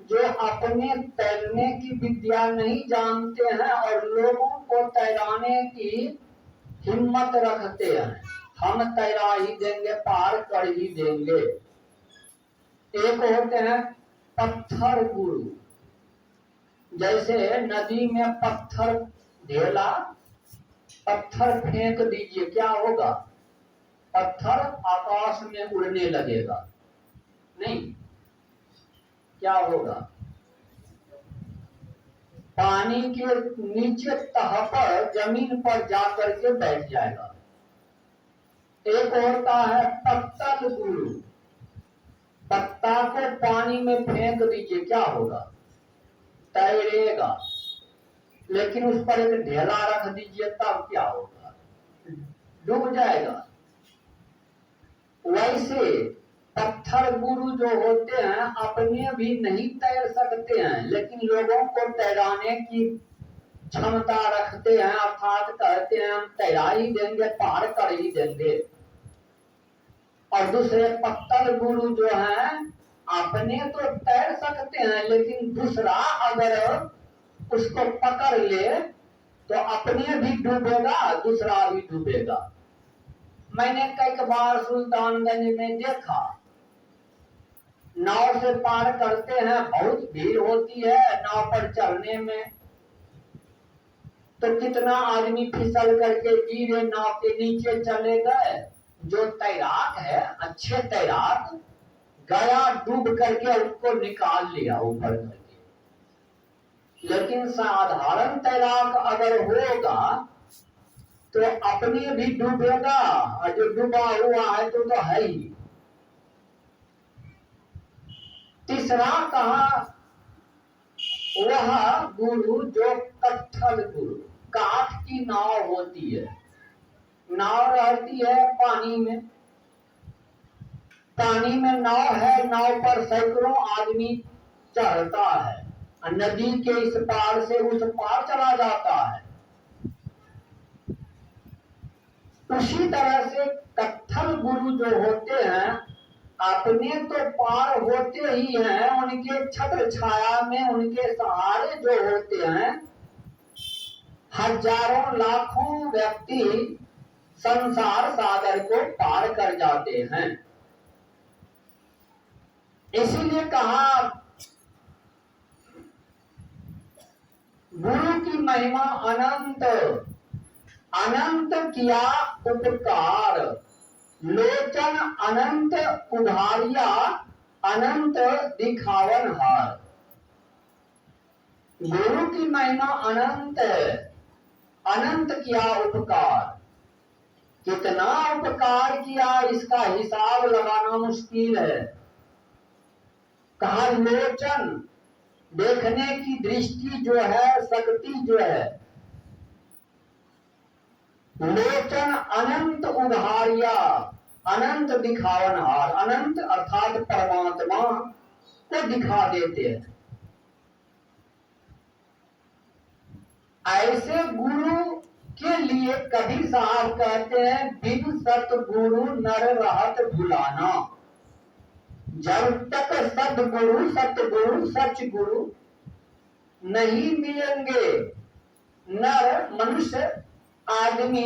Speaker 1: जो अपने तैरने की विद्या नहीं जानते हैं और लोगों को तैराने की हिम्मत रखते हैं। हम तैरा ही देंगे, पार कर ही देंगे। एक होते हैं पत्थर गुरु, जैसे नदी में पत्थर ढेला, पत्थर फेंक दीजिए, क्या होगा? पत्थर आकाश में उड़ने लगेगा, नहीं, क्या होगा? पानी के नीचे तह पर, जमीन पर जाकर के बैठ जाएगा। एक होता है पत्तल गुरु, पत्ता को पानी में फेंक दीजिए, क्या होगा? तैरेगा। लेकिन उस पर एक ढेला रख दीजिए, तब क्या होगा? डूब जाएगा। वैसे पत्थर गुरु जो होते हैं अपने भी नहीं तैर सकते हैं, लेकिन लोगों को तैराने की क्षमता रखते हैं, अर्थात कहते हैं हम तैरा ही देंगे, पार कर ही देंगे। और दूसरे पत्थर गुरु जो हैं अपने तो तैर सकते हैं, लेकिन दूसरा अगर उसको पकड़ ले तो अपने भी डूबेगा, दूसरा भी डूबेगा। मैंने कई बार सुल्तानगंज में देखा, नाव से पार करते हैं, बहुत भीड़ होती है नाव पर चढ़ने में, तो कितना आदमी फिसल करके गिरे, नाव के नीचे चले गए। जो तैराक है, अच्छे तैराक, गया डूब करके उनको निकाल लिया ऊपर करके। लेकिन साधारण तैराक अगर होगा तो अपने भी डूबेगा, और जो डूबा हुआ है तो है ही। तीसरा कहा वह गुरु जो कट्ठल गुरु, काठ की नाव होती है, नाव रहती है पानी में, पानी में नाव है, नाव पर सैकड़ों आदमी चढ़ता है, नदी के इस पार से उस पार चला जाता है। उसी तरह से कट्ठल गुरु जो होते हैं, अपने तो पार होते ही हैं, उनके छत्र छाया में उनके सहारे जो होते हैं, हजारों लाखों व्यक्ति संसार सागर को पार कर जाते हैं। इसीलिए कहा गुरु की महिमा अनंत, अनंत किया उपकार, लोचन अनंत उघारिया, अनंत दिखावन हार। गुरु की महिमा अनंत है, अनंत किया उपकार, कितना उपकार किया इसका हिसाब लगाना मुश्किल है। कहा लोचन, देखने की दृष्टि जो है, शक्ति जो है, लोचन अनंत उघारिया, अनंत दिखावन हार, अनंत अर्थात परमात्मा को दिखा देते हैं। ऐसे गुरु के लिए कभी साहब कहते हैं बिन सतगुरु नर रहत भुलाना। जब तक सतगुरु सच गुरु नहीं मिलेंगे, नर मनुष्य आदमी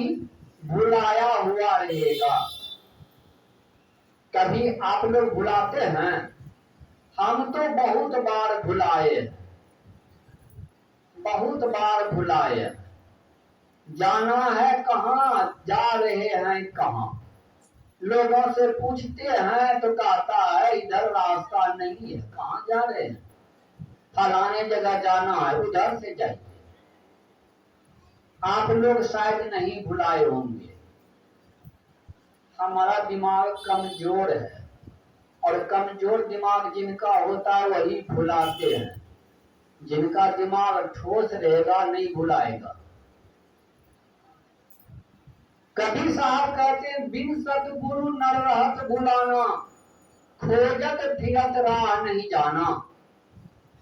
Speaker 1: भुलाया हुआ रहेगा। कभी आप लोग भुलाते हैं? हम तो बहुत बार भुलाए, बहुत बार भुलाए। जाना है कहाँ, जा रहे हैं कहाँ, लोगों से पूछते हैं तो कहता है इधर रास्ता नहीं है। कहाँ जा रहे हैं? फलाने जगह जाना है, उधर से जाइए। आप लोग शायद नहीं भुलाए होंगे। हमारा दिमाग कमजोर है, और कमजोर दिमाग जिनका होता है वही भुलाते हैं। जिनका दिमाग ठोस रहेगा नहीं भुलाएगा। कभी साहब कहते हैं बिन सतगुरु नर रहत भुलाना, खोजत फिरत राह नहीं जाना।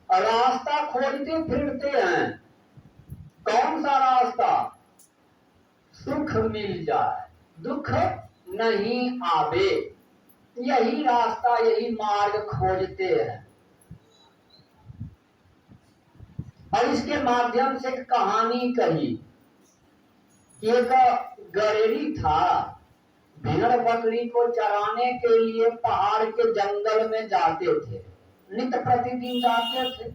Speaker 1: रास्ता खोजते फिरते हैं, कौन सा रास्ता? सुख मिल जाए, दुख नहीं आवे, यही रास्ता, यही मार्ग खोजते हैं। और इसके माध्यम से कहानी कही कि एक गरेरी था, भेड़ बकरी को चराने के लिए पहाड़ के जंगल में जाते थे, नित्य प्रतिदिन जाते थे।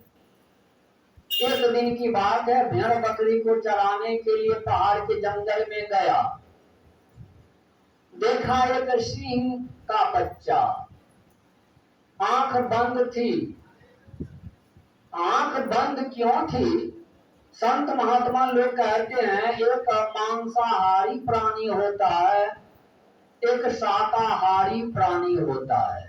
Speaker 1: एक दिन की बात है, भेड़ बकरी को चराने के लिए पहाड़ के जंगल में गया। देखा एक सिंह का बच्चा, आंख बंद थी। आंख बंद क्यों थी? संत महात्मा लोग कहते हैं एक मांसाहारी प्राणी होता है, एक शाकाहारी प्राणी होता है।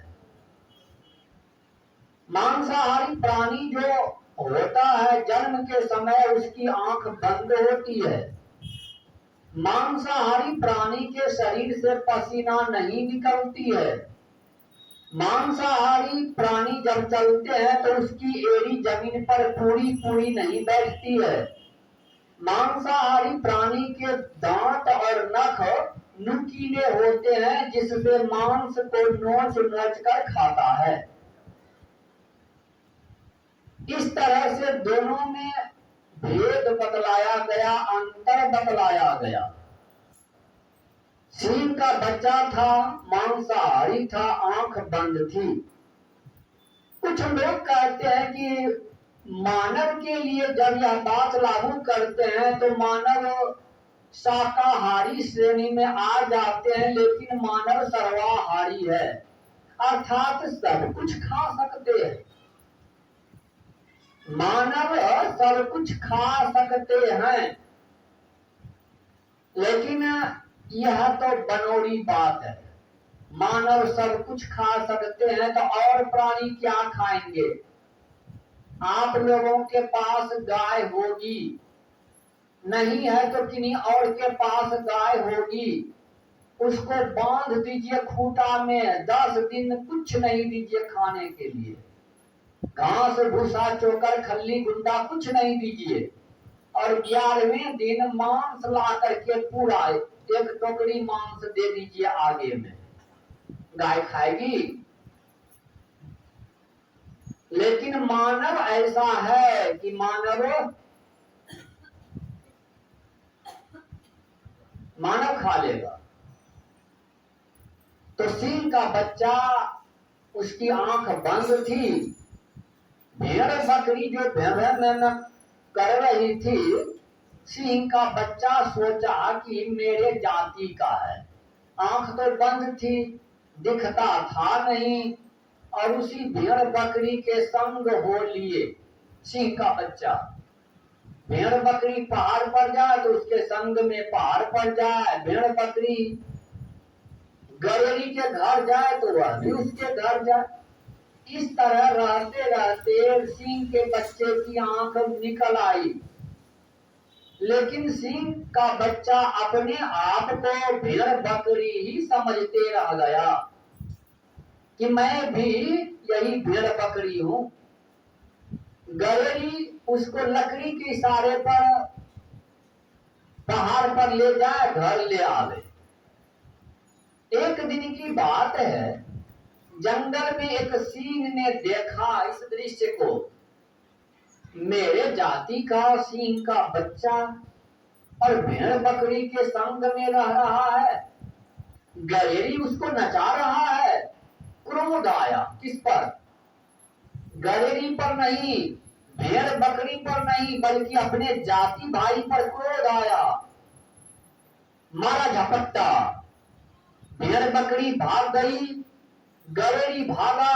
Speaker 1: मांसाहारी प्राणी जो होता है, जन्म के समय उसकी आंख बंद होती है। मांसाहारी प्राणी के शरीर से पसीना नहीं निकलती है। मांसाहारी प्राणी जब चलते हैं तो उसकी एड़ी जमीन पर पूरी पूरी नहीं बैठती है। मांसाहारी प्राणी के दांत और नख नुकीले होते हैं, जिससे मांस को नोच नोच कर खाता है। इस तरह से दोनों में भेद बतलाया गया, अंतर बतलाया गया। सिंह का बच्चा था, मांसाहारी था, आंख बंद थी। कुछ लोग कहते हैं कि मानव के लिए जब यह बात लागू करते हैं तो मानव शाकाहारी श्रेणी में आ जाते हैं, लेकिन मानव सर्वाहारी है, अर्थात सब कुछ खा सकते हैं। मानव सब कुछ खा सकते हैं, लेकिन यह तो बनोरी बात है। मानव सब कुछ खा सकते हैं तो और प्राणी क्या खाएंगे? आप लोगों के पास गाय होगी, नहीं है तो किन्हीं और के पास गाय होगी, उसको बांध दीजिए खूंटा में, 10 दिन कुछ नहीं दीजिए खाने के लिए, घास भूसा चोकर खल्ली गुंडा कुछ नहीं दीजिए, और 11वें दिन मांस ला करके पूरा एक टोकरी मांस दे दीजिए आगे में, गाय खाएगी? लेकिन मानव ऐसा है कि मानव खा लेगा। तो सिंह का बच्चा, उसकी आंख बंद थी, भेड़ बकरी जो भेड़ कर रही थी, सिंह का बच्चा सोचा कि मेरे जाति का है, आंख तो बंद थी, दिखता था नहीं, और उसी भेड़ बकरी के संग हो लिए सिंह का बच्चा। भेड़ बकरी पहाड़ पर जाए तो उसके संग में पहाड़ पर जाए, भेड़ बकरी गरेरी के घर जाए तो वह भी उसके घर जाए। इस तरह रहते रहते सिंह के बच्चे की आंख निकल आई, लेकिन सिंह का बच्चा अपने आप को भेड़ बकरी ही समझते रह गया कि मैं भी यही भेड़ बकरी हूं। गरेरी उसको लकड़ी के इशारे पर पहाड़ पर ले जाए, घर ले आवे। एक दिन की बात है, जंगल में एक सिंह ने देखा इस दृश्य को, मेरे जाति का सिंह का बच्चा और भेड़ बकरी के संग में रह रहा है, गलेरी उसको नचा रहा है। क्रोध आया, किस पर? गलेरी पर नहीं, भेड़ बकरी पर नहीं, बल्कि अपने जाति भाई पर क्रोध आया। मारा झपट्टा, भेड़ बकरी भाग गई, गलेरी भागा,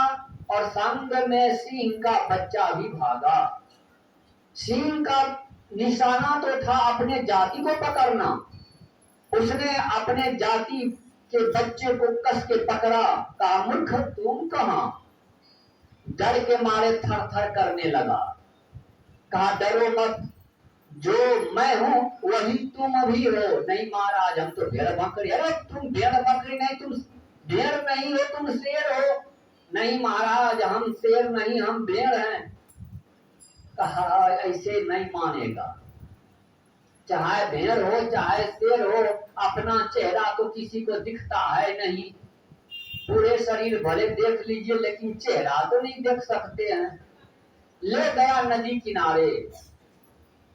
Speaker 1: और संग में सिंह का बच्चा भी भागा। सिंह का निशाना तो था अपने जाति को पकड़ना, उसने अपने जाति के बच्चे को कस के पकड़ा, कहा मूर्ख तुम कहां? डर के मारे थर थर करने लगा। कहा डरो मत, जो मैं हूं वही तुम भी हो। नहीं महाराज, हम तो भेड़ बकरी। अरे तुम भेड़ बकरी नहीं, तुम भेड़ नहीं हो, तुम शेर हो। नहीं महाराज, हम शेर नहीं, हम भेड़ हैं। कहा ऐसे नहीं मानेगा, चाहे भेड़ हो चाहे शेर हो, अपना चेहरा तो किसी को दिखता है नहीं। पूरे शरीर भले देख लीजिए, लेकिन चेहरा तो नहीं देख सकते हैं। ले गया नदी किनारे,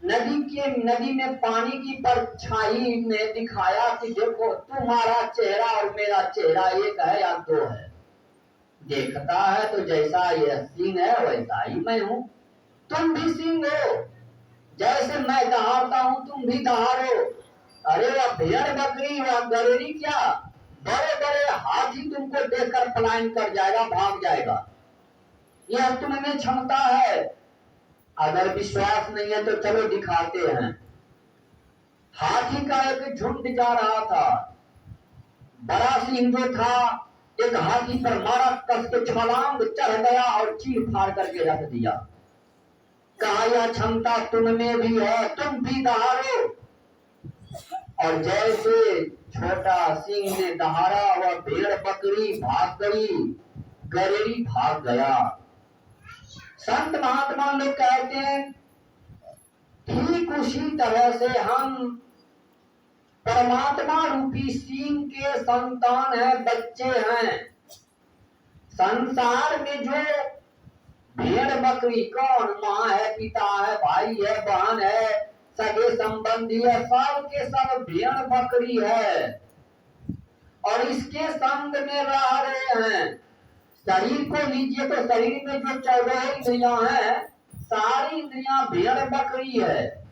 Speaker 1: नदी में पानी की परछाई में दिखाया कि देखो तुम्हारा चेहरा और मेरा चेहरा एक है या दो है। देखता है तो जैसा यह सिंह है वैसा ही मैं हूं, तुम भी सिंह हो, जैसे मैं दहाड़ता हूं तुम भी दहाड़ो। अरे वह भेड़ बकरी, वह गलेरी क्या, बड़े बड़े हाथी तुमको देखकर पलायन कर जाएगा, भाग जाएगा। यह तुम्हें क्षमता है। अगर विश्वास नहीं है तो चलो दिखाते हैं। हाथी का एक झुंड जा रहा था, बड़ा सिंह जो था एक हाथी पर मारा, कस के छलांग चढ़ गया और चीर फाड़ करके रख दिया। कहा यह क्षमता तुम में भी है, तुम भी दहाड़ो। और जैसे छोटा सिंह ने दहाड़ा, वह भेड़ बकरी भाग गई, गलेरी भाग गया। संत महात्मा लोग कहते हैं ठीक उसी तरह से हम परमात्मा रूपी सिंह के संतान हैं, बच्चे हैं। संसार में जो भेड़ बकरी, कौन माँ है, पिता है, भाई है, बहन है, सगे संबंधी है, सब के सब भेड़ बकरी है, और इसके संग में रह रहे हैं। शरीर को लीजिए तो शरीर में जो 14 इंद्रियां हैं, सारी इंद्रियां भेड़ बकरी है,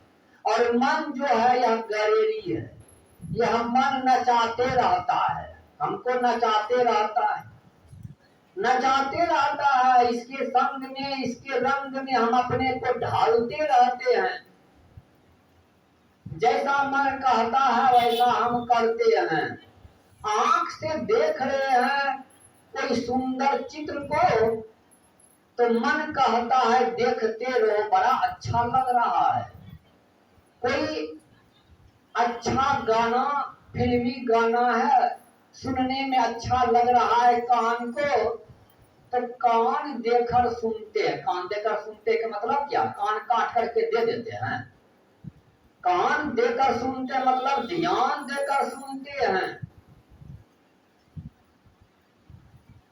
Speaker 1: और मन जो है यह गलेरी है। यह मन नचाते रहता है, हमको नचाते रहता है, नचाते रहता है। इसके संग में, इसके रंग में हम अपने को ढालते रहते हैं। जैसा मन कहता है वैसा हम करते हैं। आंख से देख रहे हैं कोई सुंदर चित्र को तो मन कहता है देखते रहो, बड़ा अच्छा लग रहा है। कोई अच्छा गाना, फिल्मी गाना है, सुनने में अच्छा लग रहा है कान को, तो कान देकर सुनते हैं। कान देकर सुनते का मतलब क्या? कान काट करके दे देते हैं। कान देकर सुनते मतलब ध्यान देकर सुनते हैं।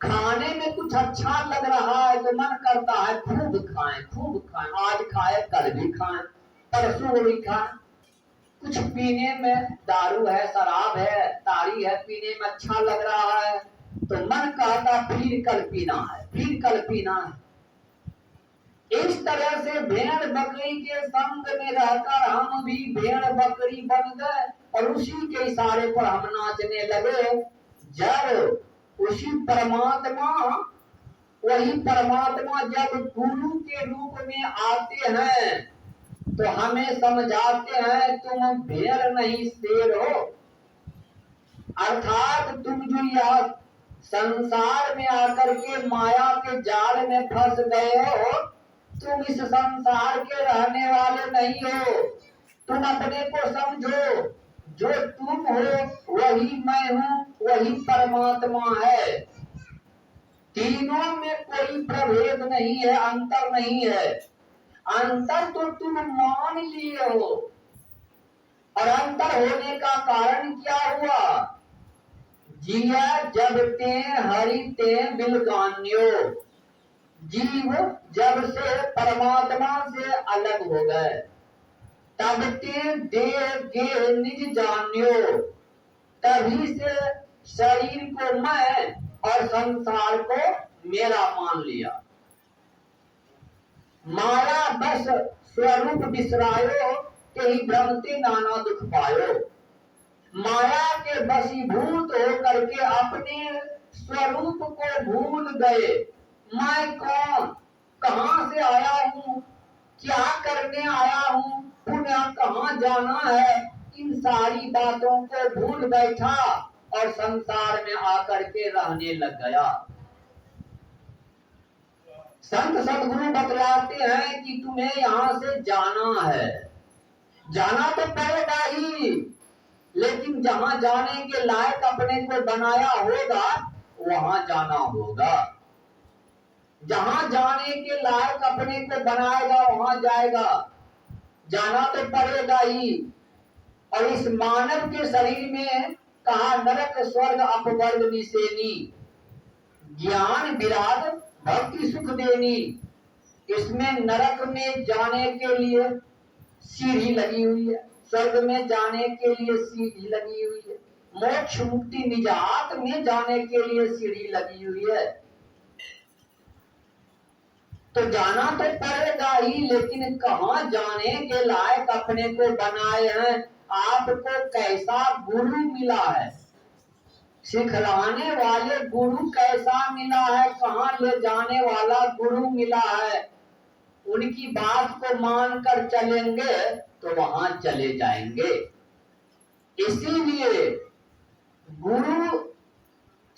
Speaker 1: खाने में कुछ अच्छा लग रहा है तो मन करता है खूब खाएं, खूब खाएं, आज खाए कल भी खाएं, परसों भी खाएं। कुछ पीने में दारू है, शराब है, ताड़ी है, पीने में अच्छा लग रहा है तो मन कहता फिर कल पीना है, फिर कल पीना है। इस तरह से भेड़ बकरी के संग में रहकर हम भी भेड़ बकरी बन गए और उसी के इशारे पर हम नाचने लगे। जब उसी परमात्मा, वही परमात्मा जब गुरु के रूप में आते हैं तो हमें समझाते हैं तुम भेड़ नहीं शेर हो। अर्थात तुम जो यह संसार में आकर के माया के जाल में फंस गए हो, तुम इस संसार के रहने वाले नहीं हो। तुम अपने को समझो, जो तुम हो वही मैं हूँ, वही परमात्मा है। तीनों में कोई प्रभेद नहीं है, अंतर नहीं है। अंतर तो तुम मान लिए हो। और अंतर होने का कारण क्या हुआ? जिया जब ते हरि ते बिलगान्यो। जीव जब से परमात्मा से अलग हो गए तब ते देह गेह निज जान्यो। तभी से शरीर को मैं और संसार को मेरा मान लिया। माया बस स्वरूप बिसरायो, के ही भ्रमते नाना दुख पायो। माया के वशीभूत होकर के अपने स्वरूप को भूल गए। मैं कौन, कहां से आया हूँ, क्या करने आया हूँ, पुनः कहाँ जाना है, इन सारी बातों को भूल बैठा और संसार में आकर के रहने लग गया। संत सदगुरु बतलाते हैं कि तुम्हें यहाँ से जाना है। जाना तो पड़ेगा ही, लेकिन जहां जाने के लायक अपने को बनाया होगा वहां जाना होगा। जहां जाने के लायक अपने को बनाएगा वहां जाएगा। जाना तो पड़ेगा ही। और इस मानव के शरीर में कहा नरक स्वर्ग अपवर्ग निसेनी, ज्ञान विराग भक्ति सुख देनी। इसमें नरक में जाने के लिए सीढ़ी लगी हुई है, स्वर्ग में जाने के लिए सीढ़ी लगी हुई है, मोक्ष मुक्ति निजात में जाने के लिए सीढ़ी लगी हुई है। तो जाना तो पड़ेगा ही, लेकिन कहाँ जाने के लायक अपने को बनाए हैं। आपको कैसा गुरु मिला है, सिखलाने वाले गुरु कैसा मिला है, कहाँ ले जाने वाला गुरु मिला है, उनकी बात को मानकर चलेंगे तो वहां चले जाएंगे। इसीलिए गुरु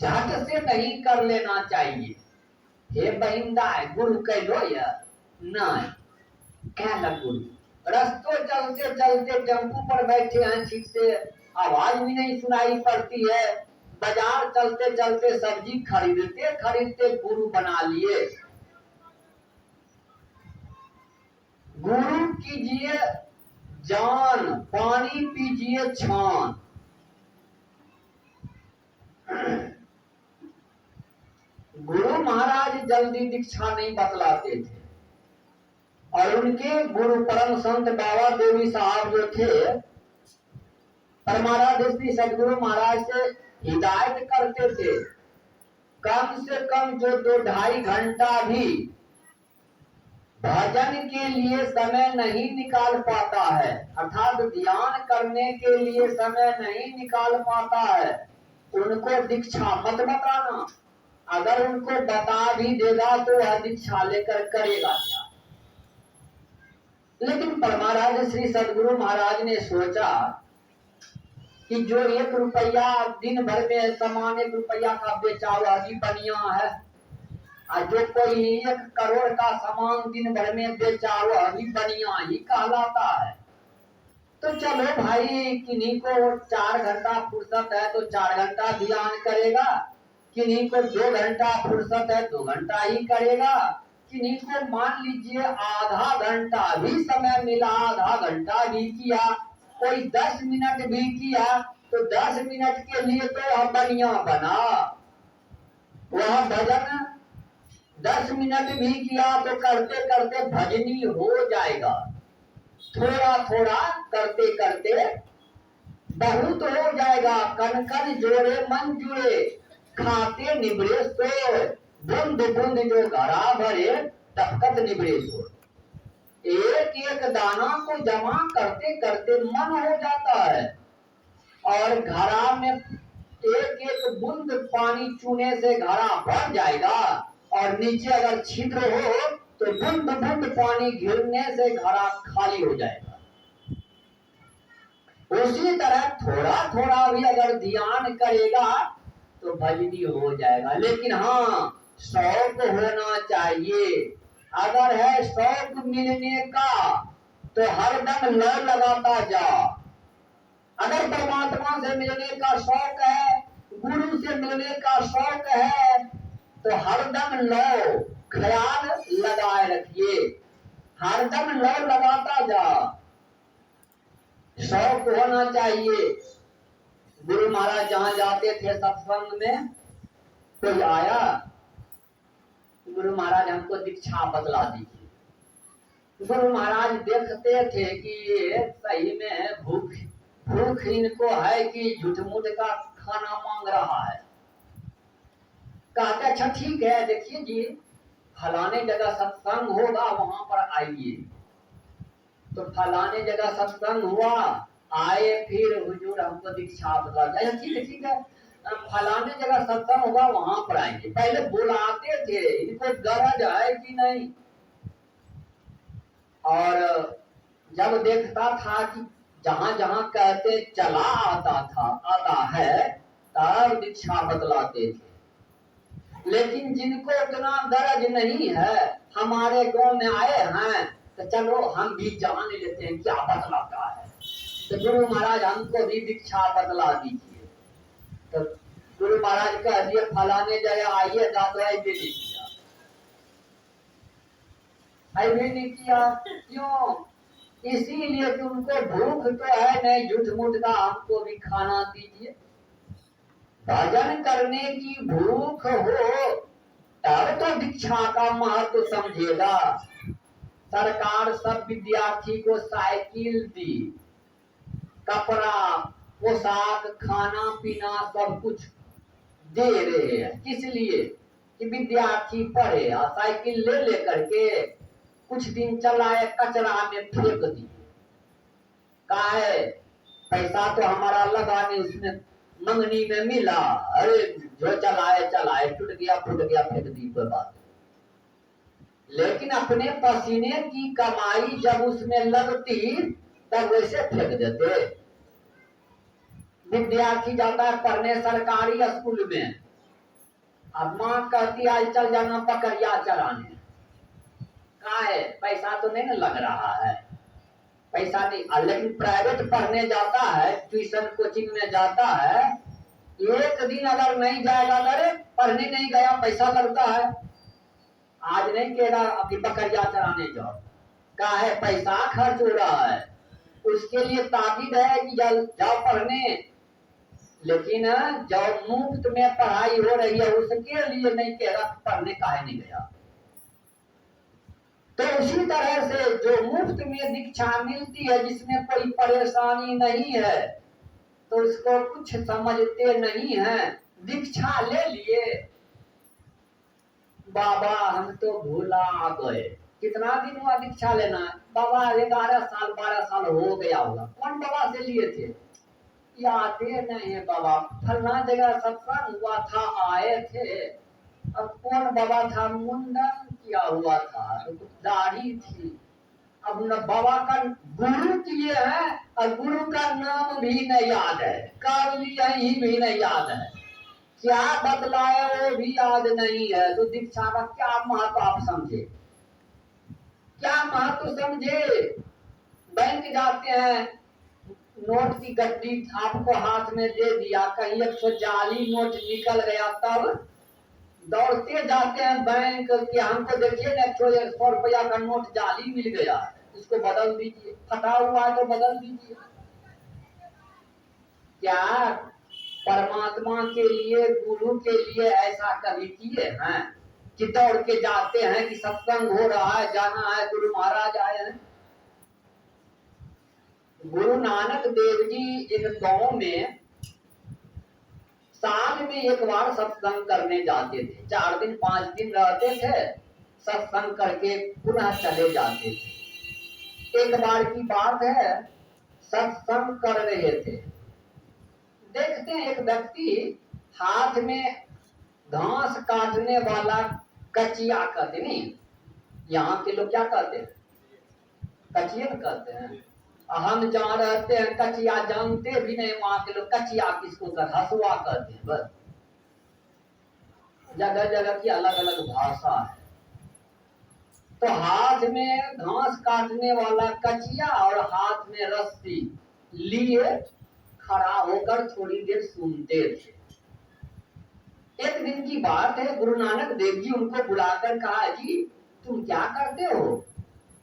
Speaker 1: झट से नहीं कर लेना चाहिए। हे बहिंदा है गुरु कह लो या नहीं, क्या लग गुरु रस्तों चलते चलते टेम्पू पर बैठे हैं, ठीक से आवाज भी नहीं सुनाई पड़ती है। बाजार चलते चलते सब्जी खरीदते खरीदते गुरु बना लिए। गुरु कीजिए जान, पानी पीजिए छान। गुरु महाराज जल्दी दीक्षा नहीं बतलाते थे और उनके गुरु परम संत बाबा देवी साहब जो थे, परमाराध्य सदगुरु महाराज से हिदायत करते थे। कम से कम जो 2-2.5 घंटा भी भजन के लिए समय नहीं निकाल पाता है, अर्थात ध्यान करने के लिए समय नहीं निकाल पाता है, उनको दीक्षा मत बताना। अगर उनको बता भी देगा तो वह दीक्षा लेकर करेगा क्या?
Speaker 2: लेकिन परमाराध्य श्री सदगुरु महाराज ने सोचा कि जो 1 रुपया दिन भर में सामान 1 रुपया का बेचा हुआ भी बनिया है, और जो कोई 1 करोड़ का सामान दिन भर में बेचा हुआ भी बनिया ही कहलाता है। तो चलो भाई, किन्हीं को 4 घंटा फुर्सत है तो 4 घंटा ध्यान करेगा, किन्हीं को 2 घंटा फुर्सत है 2 घंटा ही करेगा, किन्हीं को मान लीजिए आधा घंटा भी समय मिला, आधा घंटा भी किया, कोई 10 मिनट भी किया, तो 10 मिनट के लिए तो वह बढ़िया बना। वह भजन 10 मिनट भी किया तो करते करते भजनी हो जाएगा। थोड़ा थोड़ा करते करते बहुत हो जाएगा। कन कन जोड़े मन जुड़े, खाते निबड़े सोए, बूंद बूंद जो घड़ा भरे, टपकत निबड़े सोए। एक एक दाना को जमा करते करते मन हो जाता है, और घड़ा में एक एक बूंद पानी चूने से घड़ा भर जाएगा, और नीचे अगर छिद्र हो तो बूंद बूंद पानी गिरने से घड़ा खाली हो जाएगा। उसी तरह थोड़ा थोड़ा भी अगर ध्यान करेगा तो भजनी हो जाएगा। लेकिन हाँ, शौक होना चाहिए। अगर है शौक मिलने का तो हरदम लौ लगाता जा। अगर परमात्मा से मिलने का शौक है, गुरु से मिलने का शौक है, तो हरदम लौ ख्याल लगाए रखिए, हरदम लौ लगाता जा। शौक होना चाहिए। गुरु महाराज जहां जाते थे सत्संग में, कोई आया, गुरु महाराज हमको दीक्षा बतला दीजिए। गुरु महाराज देखते थे कि ये सही में भूख इनको है कि झूठ-मूठ का खाना मांग रहा है। कहते अच्छा ठीक है, देखिए जी फलाने जगह सत्संग होगा, वहां पर आइए। तो फलाने जगह सत्संग हुआ, आए, फिर हुजूर हमको दीक्षा बता दिया। ठीक है, फलाने जगह सत्संग होगा वहां पर आएंगे। पहले बुलाते थे, इनको गरज है कि नहीं। और जब देखता था कि जहां जहां कहते चला आता है, तब दीक्षा बतलाते थे। लेकिन जिनको इतना गरज नहीं है, हमारे गांव में आए हैं, तो चलो हम भी जान लेते हैं क्या बतलाता है। तो गुरु महाराज हमको भी दीक्षा बतला दीजिए। तो गुरु महाराज कह दिए फलाने जगह आइए, तो ऐसे नहीं किया, ऐसे नहीं किया। क्यों? इसीलिए कि उनको भूख तो है नहीं झूठ मूठ का, हमको भी खाना दीजिए। भजन करने की भूख हो तब तो दीक्षा का महत्व समझेगा। सरकार सब विद्यार्थी को साइकिल दी, कपड़ा, पोशाक, खाना पीना सब कुछ दे रहे हैं। किस लिए? कि विद्यार्थी पढ़े, और साइकिल ले लेकर के कुछ दिन चलाए, कचरा में फेंक दिए। कहा है पैसा तो हमारा लगा नहीं, उसमें मंगनी में मिला, अरे जो चलाए टूट गया फूट गया, फेंक दी, कोई बात। लेकिन अपने पसीने की कमाई जब उसमें लगती तब वैसे फेंक देते। विद्यार्थी जाता है पढ़ने सरकारी स्कूल में, अब माँ कहती आज चल जाना बकरिया चराने। कहा है पैसा तो नहीं ना लग रहा है, पैसा नहीं। लेकिन प्राइवेट पढ़ने जाता है, ट्यूशन कोचिंग में जाता है, एक दिन अगर नहीं जाएगा, अरे पढ़ने नहीं गया पैसा लगता है, आज नहीं कहेगा अभी बकरिया चराने जाओ। कहा है पैसा खर्च हो रहा है, उसके लिए ताकीद है कि जाओ पढ़ने। लेकिन जब मुफ्त में पढ़ाई हो रही है उसके लिए नहीं कहेगा पढ़ने काहे नहीं गया। तो उसी तरह से जो मुफ्त में दीक्षा मिलती है, जिसमें कोई परेशानी नहीं है, तो उसको कुछ समझते नहीं है। दीक्षा ले लिए, बाबा हम तो भूला गए। कितना दिन हुआ दीक्षा लेना? बाबा 11 साल 12 साल हो गया होगा। कौन बाबा से लिए थे? याद नहीं है बाबा, फलना जगह सत्संग हुआ था, आए थे। अब कौन बाबा था? मुंडन किया हुआ था, दाढ़ी थी, अब न बाबा का गुरु किए हैं और गुरु का नाम भी नहीं याद है, कर लिया ही भी नहीं याद है, क्या बतलाया वो भी याद नहीं है। तो दीक्षा का क्या महत्व आप समझे, क्या महत्व समझे। बैंक जाते हैं, नोट की गड्डी आपको हाथ में दे दिया, कहीं एक सौ जाली नोट निकल गया, तब दौड़ते जाते हैं बैंक कि हमको देखिए ना 100 रुपया का नोट जाली मिल गया, इसको बदल दीजिए, फटा हुआ है तो बदल दीजिए। क्या परमात्मा के लिए, गुरु के लिए ऐसा कभी किए हैं कि दौड़ के जाते हैं कि सत्संग हो रहा है, जाना है, गुरु महाराज आए हैं। गुरु नानक देव जी एक गांव में साल में एक बार सत्संग करने जाते थे, 4 दिन 5 दिन रहते थे, सत्संग करके पुनः चले जाते थे। एक बार की बात है, सत्संग कर रहे थे, देखते हैं एक व्यक्ति हाथ में घास काटने वाला कचिया कहते, नहीं यहाँ के लोग क्या कहते हैं, कचिया कहते हैं, हम जहाँ रहते हैं कचिया जानते भी नहीं, वहां के लोग कचिया किसको कर, हसुआ कहते हैं। बस जगह जगह की अलग अलग भाषा है। तो हाथ में घास काटने वाला कचिया और हाथ में रस्सी लिए खड़ा होकर थोड़ी देर सुनते थे। एक दिन की बात है, गुरु नानक देव जी उनको बुलाकर कहा, जी तुम क्या करते हो।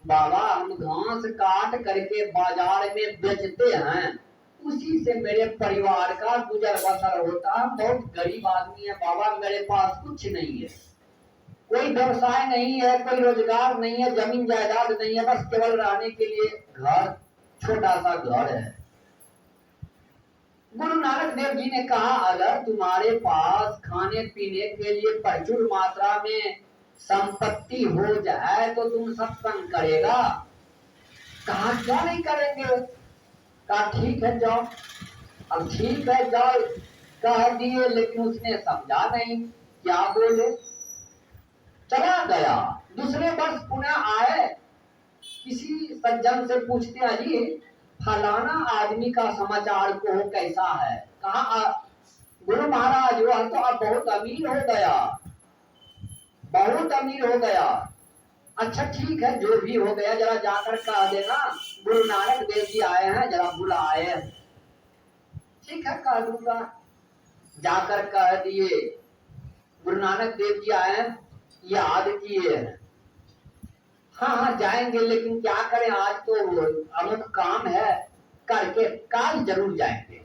Speaker 2: बाबा हम घास काट करके बाजार में बेचते हैं, उसी से मेरे परिवार का गुजर बसर होता है, बहुत गरीब आदमी है बाबा, मेरे पास कुछ नहीं है, कोई व्यवसाय नहीं है, कोई रोजगार नहीं है, जमीन जायदाद नहीं है, बस केवल रहने के लिए घर, छोटा सा घर है। गुरु नानक देव जी ने कहा, अगर तुम्हारे पास खाने पीने के लिए प्रचुर मात्रा में संपत्ति हो जाए तो तुम सत्संग करेगा। कहा क्यों नहीं करेंगे। कहा ठीक है जाओ। अब ठीक है जाओ कह दिए, लेकिन उसने समझा नहीं, क्या बोले, चला गया। दूसरे वर्ष पुनः आए, किसी सज्जन से पूछते हैं, जी फलाना आदमी का समाचार को कैसा है। कहा गुरु महाराज वह तो अब बहुत अमीर हो गया, बहुत अमीर हो गया। अच्छा ठीक है, जो भी हो गया जरा जाकर कह देना गुरु नानक देव जी आए हैं, जरा बुलाए। ठीक है कह दूंगा। जाकर कह दिए गुरु नानक देव जी आए हैं, याद किए हैं। हाँ हाँ जाएंगे, लेकिन क्या करें, आज तो अमुक काम है, करके कल जरूर जाएंगे।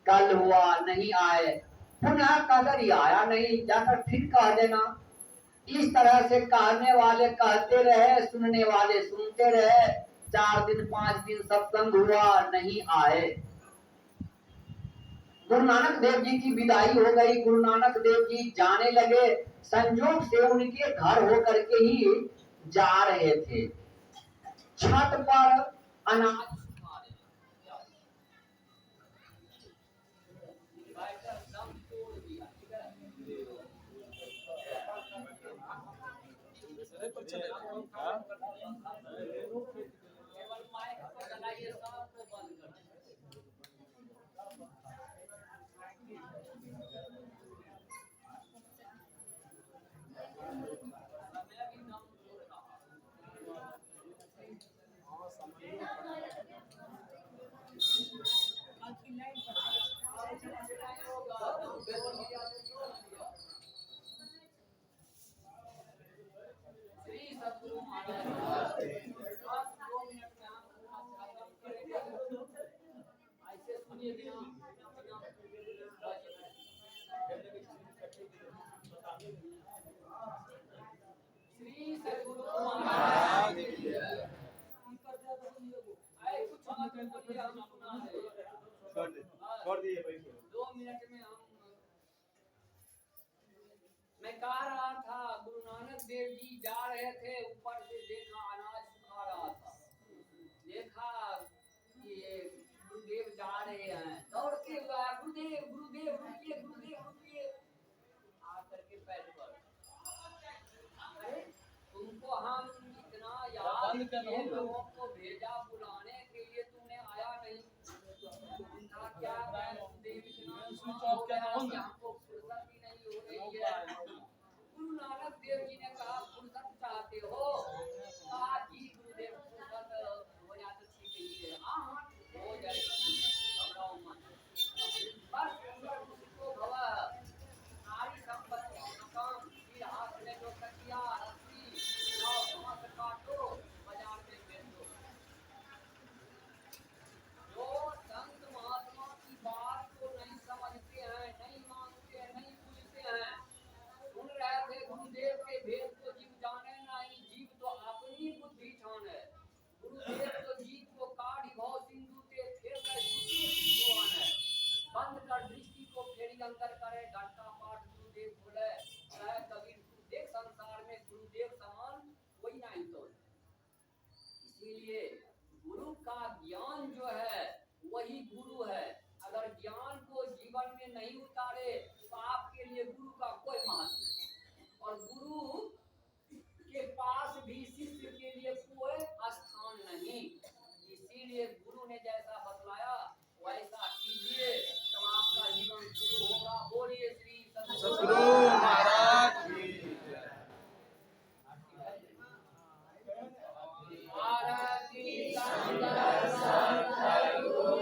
Speaker 2: कल हुआ नहीं आए, पुनः कदर ही आया नहीं, जाकर फिर कह देना। इस तरह से कहने वाले कहते रहे, सुनने वाले सुनते रहे, 4 दिन 5 दिन सत्संग हुआ, नहीं आए। गुरु नानक देव जी की विदाई हो गई, गुरु नानक देव जी जाने लगे, संजोग से उनके घर होकर के ही जा रहे थे। छत पर अनाज
Speaker 3: छोड़ दिए भाई,
Speaker 2: 2 मिनट में मैं कह रहा था, गुरु नानक देव जी जा रहे थे, ऊपर से देखा अनाज सुखा रहा था, देखा कि गुरुदेव जा रहे हैं, दौड़ के हुआ, गुरुदेव गुरुदेव रुकिए, गुरुदेव रुकिए, आकर के पैर पर, अरे तुमको हम इतना याद ये लोगों को भेजा बुलाने के लिए, तुमने आया नहीं। ना क्या देव इतना हो गया कि हमको फुर्सत ही नहीं हो रही है। गुरु नानक देव जी ने कहा फुर्सत चाहते हो? कहा जी गुरुदेव फुर्सत हो जाए तो ठीक ही है। हाँ हो जाएगी, घबराओ मत। बस सुंदर मुझको भवा नारी संपत्ति मकान फिर हाथ में जो तकिया रस्सी और घास काटो बाजार में बेच दो। जो संत महात्मा की बात को नहीं समझते हैं, नहीं मानते हैं, नहीं पूछते हैं, सुन रहे थे गुरुदेव के भेद को जीव जाने नहीं, जीव तो अपनी बुद्धि ठान है। गुरुदेव तो जीव को काढ़ी भाव सिंधु ते फिर भगवान है। बंद कर दृष्टि को फेरी अंदर करे, घंटा पाठ गुरुदेव बोले कहे कबीर देख संसार में गुरुदेव समान कोई नहीं। तो इसीलिए गुरु का ज्ञान जो है वही गुरु है। अगर ज्ञान को जीवन में नहीं उतारे तो आपके लिए गुरु का कोई महत्व नहीं, और गुरु के पास भी शिष्य के लिए कोई स्थान नहीं। इसीलिए गुरु ने जैसा बतलाया वैसा कीजिए तो आपका जीवन शुरू होगा। बोलिए श्री
Speaker 3: सद्गुरु महाराज की जय।
Speaker 2: आरती संगर सद्गुरु